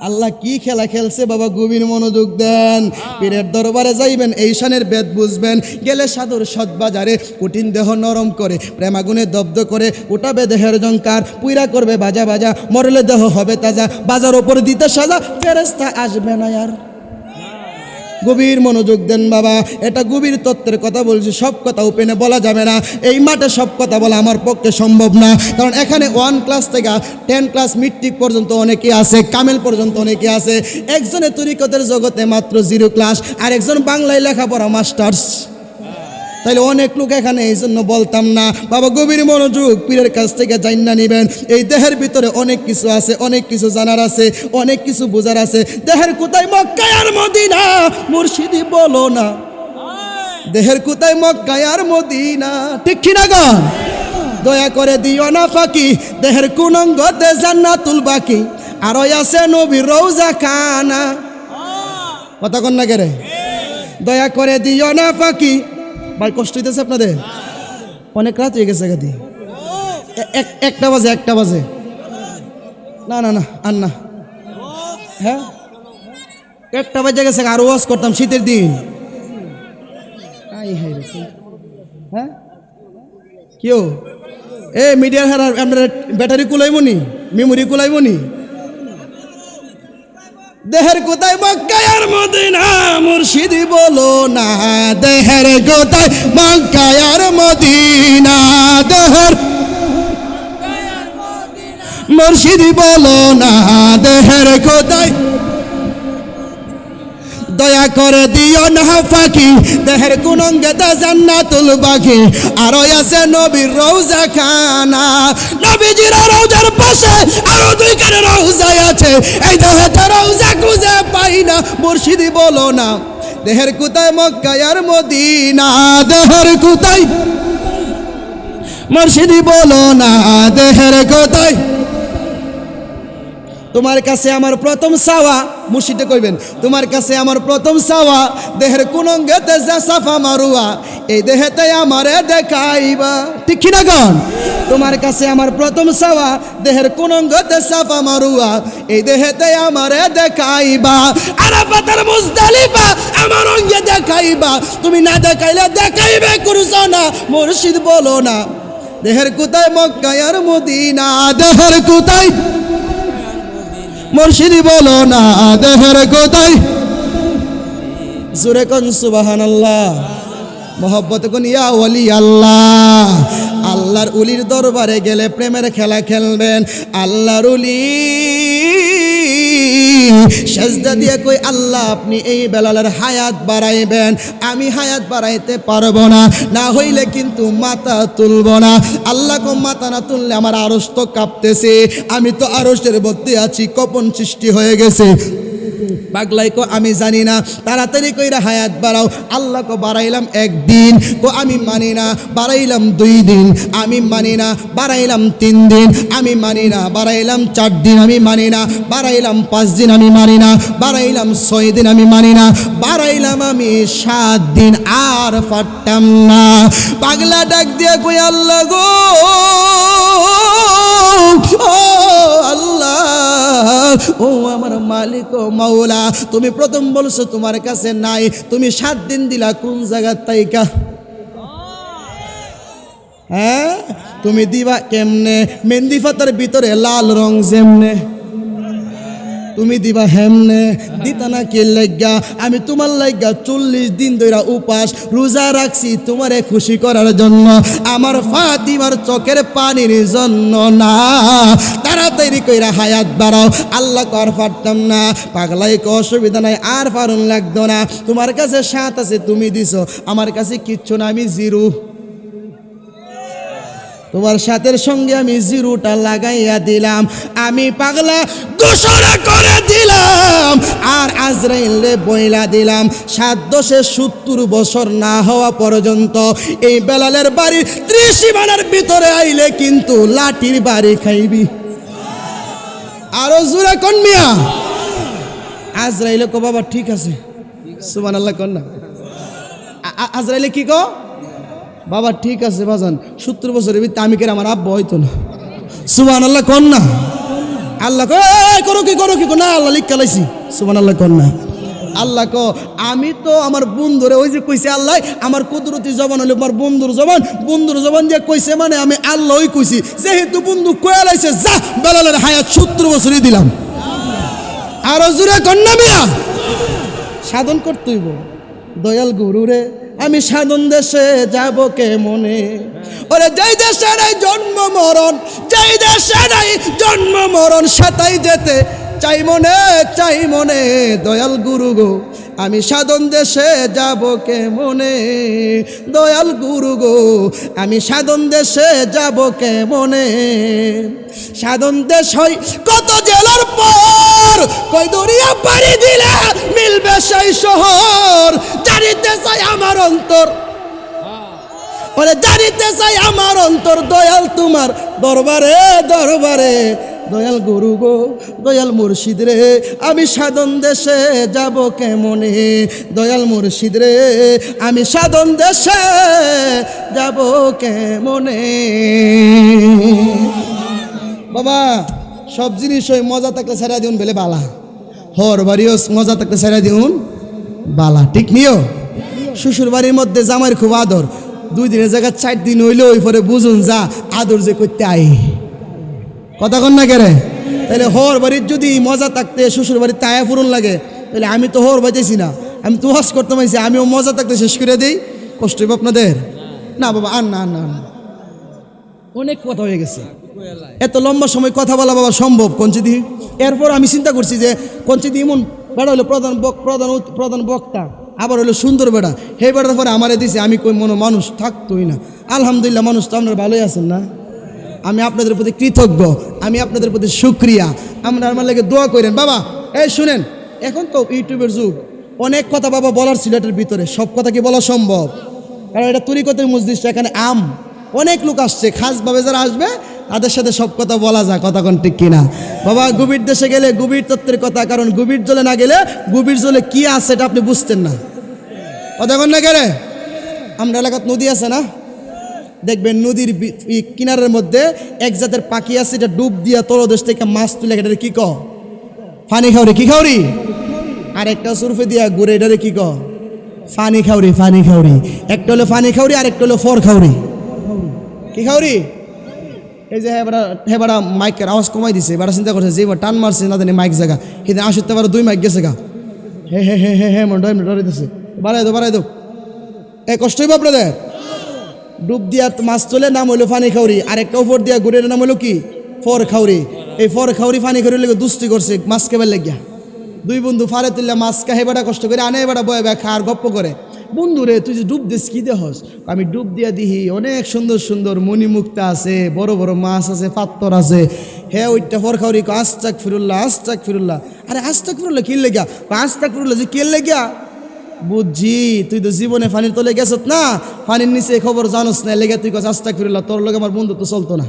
S1: আল্লাহ কি খেলা খেলছে বাবা, গভীর মনোযোগ দেন। পীরের দরবারে যাইবেন, এই শানের বেদ বুঝবেন। গেলে সাধুর সৎবাজারে কঠিন দেহ নরম করে, প্রেমাগুনে দব্ধ করে উঠাবে দেহের জঙ্কার, পুইরা করবে বাজা বাজা, মরলে দেহ হবে তাজা, বাজার ওপর দিতে সাজা, ফেরেশতা আসবে না আর। গভীর মনোযোগ দেন বাবা, এটা গভীর তত্ত্বের কথা বলছি, সব কথা ওপেনে বলা যাবে না। এই মাঠে সব কথা বলা আমার পক্ষে সম্ভব না, কারণ এখানে 1 ক্লাস থেকে 10 ক্লাস মেট্রিক পর্যন্ত অনেকে আছে, কামেল পর্যন্ত অনেকে আছে। একজনে তরিকতের জগতে মাত্র 0 ক্লাস, আর একজন বাংলায় লেখাপড়া মাস্টার্স। তাইলে অনেক লোক এখানে, এই জন্য বলতাম না বাবা। গভীর মনোযোগ, পীরের কাছ থেকে জান্না নিবেন। এই দেহের ভিতরে অনেক কিছু আছে, অনেক কিছু জানার আছে, অনেক কিছু বোঝার আছে। দেহের কোথায় মক্কা আর মদিনা, মুর্শিদি বলো না। দেহের কোথায় মক্কা আর মদিনা, ঠিক কিনা গান? দয়া করে দিও না ফাঁকি, দেহের কোন অঙ্গতে জান্নাতুল বাকি, আর আছে নবীর রওজা খানা। কথা কন না কেরে? দয়া করে দিও না ফাঁকি। ভাই কষ্ট হইতেছে আপনাদের? অনেক রাত হয়ে গেছে গাদি, 1টা বাজে, 1টা বাজে। না না না আর না, হ্যাঁ 1টা বাজে গেছে। আরো ওয়াজ করতাম শীতের দিন। হ্যাঁ কেউ এ মিডিয়ার হার আপনার ব্যাটারি কুলাইবনি, মেমোরি কুলাইবনি। দেহের কোথায় মক্কা আর মদিনা, মুর্শিদি বলো না। দেহের কোথায় মক্কা আর মদিনা, দেহের মুর্শিদি বলো না। দেহের কোথায়, দয়া করে দিও না ফাঁকি, দেহের কোন অঙ্গেতে জান্নাতুল বাকি, আর আছে নবীর রওজা খানা। নবীজির রওজার পাশে আরো 2 রওজা আছে, এই দেহেতে রওজা খুঁজে পাই না, মুর্শিদি বলো না। দেহের কোথায় মক্কা আর মদিনা, দেহের কোথায় মুর্শিদি বলো না। দেহের কোথায়, তোমার কাছে আমার প্রথম চাওয়া, মুর্শিদে কইবেন, তোমার কাছে আমার প্রথম চাওয়া, দেহের কোন অঙ্গেতে যা সাফা মারুয়া, এই দেহেতে আমারে দেখাইবা। ঠিক কিনা গান? তোমার কাছে আমার প্রথম চাওয়া, দেহের কোন অঙ্গতে সাফা মারুয়া, এই দেহেতে আমারে দেখাইবা। আরাফাতের মুজদালিফা আমার অঙ্গে দেখাইবা, তুমি না দেখাইলে দেখাইবে করছ না, মুর্শিদ বলো না। দেহের কোথায় মক্কা আর মদিনা, দেহের কোথায় মুর্শিদি বলো না। দেহের কোথায়, জোরে কোন সুবহানাল্লাহ, মোহব্বত কোন ইয়া ওলি আল্লাহ। আল্লাহর উলির দরবারে গেলে প্রেমের খেলা খেলবেন। আল্লাহর উলি সেজদা দিয়ে কই, আল্লাহ আপনি এই বেলালের হায়াত বাড়াইবেন, আমি হায়াত বাড়াইতে পারবো না, না হইলে কিন্তু মাথা তুলব না। আল্লাহ কো মাথা না তুললে আমার আরশ তো কাঁপতেছে, আমি তো আরশের মধ্যে আছি, কপন সৃষ্টি হয়ে গেছে। পাগলাই কো আমি জানি না, তাড়াতাড়ি কইরা হায়াত বাড়াও। আল্লাহ কো বাড়াইলাম একদিন, কো আমি মানি না, বাড়াইলাম 2 দিন, আমি মানি না, বাড়াইলাম 3 দিন, আমি মানি না, বাড়াইলাম 4 দিন, আমি মানি না, বাড়াইলাম 5 দিন, আমি মানি না, বাড়াইলাম 6 দিন, আমি মানি না, বাড়াইলাম আমি 7 দিন, আর পারতাম না। পাগলা ডাক দিয়ে কই আল্লাহ গো, ও আল্লাহ, ও আমার মালিক ও মাওলা, তুমি প্রথম বলছো তোমার কাছে নাই, তুমি 7 দিন দিলা কোন জায়গা তাইকা? হ্যাঁ, তুমি দিবা কেমনে? মেহেন্দি পাতার ভিতরে লাল রং যেমনে, তুমি দিবা হেমনে? দিতা না কি লাইগা? আমি তোমার লাইগা 40 দিন ধরে উপাস রোজা রাখছি তোমারে খুশি করার জন্য, আমার ফাতিমার চোখের পানির জন্য না। তাড়াতাড়ি কইরা হায়াত বাড়াও। আল্লাহ কর পারতাম না। পাগলাই কো অসুবিধা নাই, আর পারুন লাগতো না, তোমার কাছে 7 আছে, তুমি দিছো, আমার কাছে কিচ্ছু না, আমি 0। তোমার সাথের সঙ্গে আমি 0টা লাগাইয়া দিলাম, আমি পাগলা ঘোষণা করে দিলাম, আর আজরাইলে বইলা দিলাম 7-70 বছর না হওয়া পর্যন্ত এই বেলালের বাড়ি 30 সীমানার ভিতরে আইলে কিন্তু লাঠির বাড়ি খাইবি। আরো জোরে কোন মিয়া? আজরাইলে কো বাবা ঠিক আছে, সুবহানাল্লাহ কোন না। আজরাইলে কি কো? বাবা ঠিক আছে বাজান, 70 বছরের ভিতরে আমি কে আমার আব্বা হইতো না। সুবহানাল্লাহ কোন না। আল্লাহ কো করো কি না, আল্লাহ লিখা লাইছি। সুবহানাল্লাহ কোন না। আল্লাহ কো আমি তো আমার বন্ধুরে ওই যে কইছে আল্লাহ, আমার কুদরতি জবান হলো আমার বন্ধুর জবান দিয়ে কইছে, মানে আমি আল্লাহই কইছি, যেহেতু বন্ধু কয়ে লাইছে, যা বেলালের হায়াত 70 বছরই দিলাম। আরো জোরে কোন না মিয়া? সাধন করতে হইব। দয়াল গুরুরে আমি সাধন দেশে যাব কে মনে, ওরে যেই দেশে নাই জন্ম মরণ, যেই দেশে নাই জন্ম মরণ, সেটাই যেতে চাই মনে, দয়াল গুরু গো আমি সাধন দেশে যাব কে মনে, দয়াল গুরু গো আমি সাধন দেশে যাব কে মনে। সাধন দেশ হয় কত জেলার পর, কই দরিয়া পাড়ি দিলে মিলবে সেই শহর, জানিতে চাই আমার অন্তর, ওরে জানিতে চাই আমার অন্তর, দয়াল তোমার দরবারে, দয়াল গুরু গো দয়াল মুর্শিদ রে আমি সাধন দেশে যাব কেমনে, দয়াল মুর্শিদ রে আমি সাধন দেশে যাব কেমনে। বাবা সব জিনিস ওই মজা থাকলে ছেড়া দিউন বেলে বালা, হর বাড়িও মজা থাকলে ছেড়া দিউন বালা, ঠিক নিও। শ্বশুর বাড়ির মধ্যে জামাইয়ের খুব আদর, 2 দিনের জায়গায় 4 দিন হইলে ওই পরে বুঝুন যা আদর যে করতে আই, কথা কন না কেরে? তাহলে হর বাড়ির যদি মজা থাকতে শ্বশুর বাড়ির তায়া ফুরন লাগে, তাহলে আমি তো হর বাজাইছি না, আমি তো ওয়াজ করতে পারছি, আমিও মজা থাকতে শেষ করে দিই, কষ্ট হইব আপনাদের না? বাবা আর না, অনেক কথা হয়ে গেছে, এত লম্বা সময় কথা বলা বাবা সম্ভব কঞ্চিদি? এরপর আমি চিন্তা করছি যে কঞ্চিদি এমন বেড়া হলো প্রধান বক্তা, আবার হলো সুন্দর বেড়া, হে বেড়ার পরে আমারে দিছে, আমি কই মনে মানুষ থাকতোই না। আলহামদুলিল্লাহ মানুষ তো আপনারা ভালোই আছেন না? আমি আপনাদের প্রতি কৃতজ্ঞ, আমি আপনাদের প্রতি শুক্রিয়া, আমরা আমার লাগে দোয়া করেন। বাবা এই শুনেন, এখন তো ইউটিউবের যুগ, অনেক কথা বাবা বলার ছিল এটার ভিতরে, সব কথা কি বলা সম্ভব? কারণ এটা তরিকতের মসজিদ, এখানে অনেক লোক আসছে, খাসভাবে যারা আসবে তাদের সাথে সব কথা বলা যায়, কথা কোন ঠিক কিনা? বাবা গভীর দেশে গেলে গভীর তত্ত্বের কথা, কারণ গভীর জলে না গেলে গভীর জলে কি আছে এটা আপনি বুঝতেন না, কথা কোন না গেলে। আমরা এলাকাত নদী আছে না, দেখবেন নদীর কিনারের মধ্যে এক জাতের পাখি আছে, এটা ডুব দিয়া তলদেশ থেকে মাছ তুলে, এটারে কি কয়? ফানি খাউরি। কি খাউরি? আর একটা সুরফে দিয়া ঘুরে, এটারে কি কয়? ফানি খাউরি। একটা হলো ফানি খাউরি, আর একটা হলো ফর খাউরি। কি খাউরি? এই যে হেবারা মাইকের আওয়াজ কমাই দিছে, এবার চিন্তা করছে যে টান মারছে না জানি মাইক জায়গা, কিন্তু আসতে পারে 2 মাইক গেছে গা, হে ডরে দিছে, বাড়াই দাও, এ কষ্ট হইব আপনাদের। ডুব দিয়া মাছ তোলে, নাম হইলো ফানি খাউরি, আর একটা উপর দিয়া ঘুরে নাম হইলো কি? ফর খাউরি। এই ফর খাউরি ফানি খাউরি লেগে দুস্তি করছে মাছ কেবার লাগিয়া, 2 বন্ধু ফারে তুললে মাছ কা, হেবাটা কষ্ট করে আনে, এবারটা বয়ে খা আর গপ্প করে, বন্ধু রে তুই যে ডুব দিস কি দেহস? আমি ডুব দিয়া দিহি অনেক সুন্দর সুন্দর মণিমুক্তা আছে, বড় বড় মাছ আছে, পাত্তর আছে। হ্যাঁ ওইটা ফরখাউরি আস্তাক ফিরুল্লাহ। আরে আস্তাক ফিরুল্লাহ কি লেগা? আস্তাক ফিরুল্লাহ যে কে লেগা? বুঝছি তুই তো জীবনে পানির তলে গেছত না, পানির নিচে খবর জানোস না, লেগে তুই কাছে আস্তাক ফিরুল্লাহ। তোর লগে আমার বন্ধু তো চলতো না,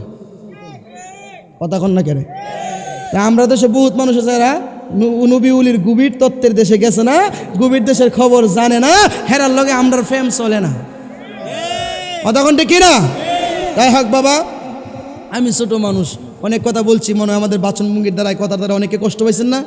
S1: কথা কন না কেরে? তা আমরা দেশে বহুত মানুষ আছে এরা নবী উলির গভীর তত্ত্বের দেশে গেছে না, গভীর দেশের খবর জানে না, হেরার লগে আমরার ফেম চলে না, কথা কনটা কি না? তাই হোক বাবা, আমি ছোট মানুষ, অনেক কথা বলছি, মনে হয় আমাদের বাচন ভঙ্গির দ্বারা কথার দ্বারা অনেকে কষ্ট পাইছেন না,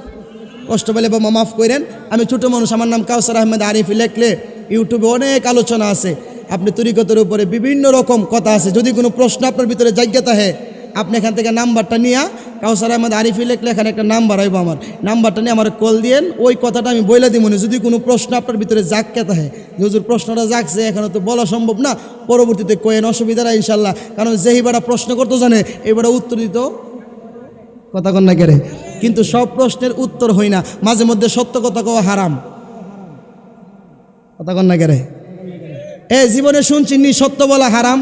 S1: কষ্ট পেলে বাবা মাফ করেন। আমি ছোট মানুষ, আমার নাম কাউসার আহমেদ আরিফ, লেখলে ইউটিউবে অনেক আলোচনা আছে, আপনি তরিকতের উপরে বিভিন্ন রকম কথা আছে। যদি কোনো প্রশ্ন আপনার ভিতরে জায়গাতা হয়, আপনি এখান থেকে নাম্বারটা নিয়ে কাউসার আহমেদ আরিফ লেখলে এখানে একটা নাম্বার হইব, আমার নাম্বারটা নিয়ে আমার কল দিয়েন, ওই কথাটা আমি বইলা দিব না। যদি কোনো প্রশ্ন আপনার ভিতরে জাগতে হয়, যে হুজুর প্রশ্নটা জাগছে, এখানে তো বলা সম্ভব না, পরবর্তীতে কয়েন, অসুবিধা না ইনশাল্লাহ। কারণ যেই বেড়া প্রশ্ন করতে জানে এই বেড়া উত্তর দিত, কথা কন না কেরে? কিন্তু সব প্রশ্নের উত্তর হই না, মাঝে মধ্যে সত্য কথা কওয়া হারাম, কথা কন না কেরে? এই জীবনে শুনছি নি সত্য বলা হারাম,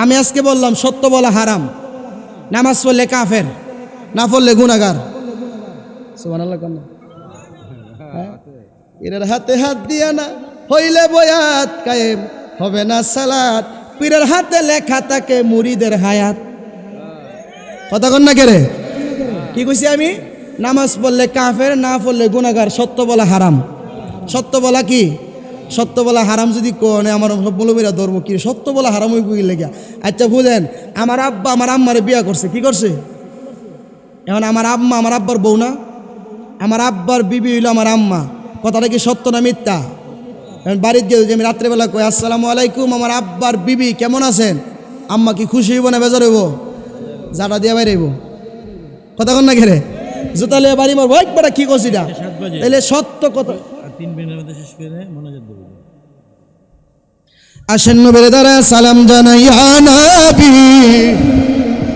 S1: আমি আজকে বললাম সত্য বলা হারাম। নামাজ পড়লে কাফের, না পড়লে গুনাহগার। সুবহানাল্লাহ কেন? পীরের হাতে হাত দিয়া না হইলে বয়াত কায়েম হবে না সালাত, পীরের হাতে লেখা থাকে মুরিদের হায়াত, কথা কন না কেরে? কি কইছি আমি? নামাজ পড়লে কাফের, না পড়লে গুনাহগার, সত্য বলা হারাম। সত্য বলা কি? সত্য বলা হারাম যদি কোনে আমার সব বলবিরা ধরবো কি? সত্য বলা হারাম হয়ে গেলে গিয়া। আচ্ছা বুঝেন, আমার আব্বা আমার আম্মারে বিয়া করছে, কি করছে? এখন আমার আম্মা আমার আব্বার বউ না, আমার আব্বার বিবি হইল আমার আম্মা, কথাটা কি সত্য না মিথ্যা? বাড়িতে গিয়ে আমি রাত্রেবেলা কই আসসালামু আলাইকুম, আমার আব্বার বিবি কেমন আছেন? আম্মা কি খুশি হইব না বেজার হইব? জাটা দিয়া বাইরে হইব, কথা কন না ঘেরে? জুতা লিয়ে বাড়ি মারবো, একবার কি করছি এটা? তাহলে সত্য কথা। আসেন নবীর দ্বারা সালাম জানাই ইয়া নবী।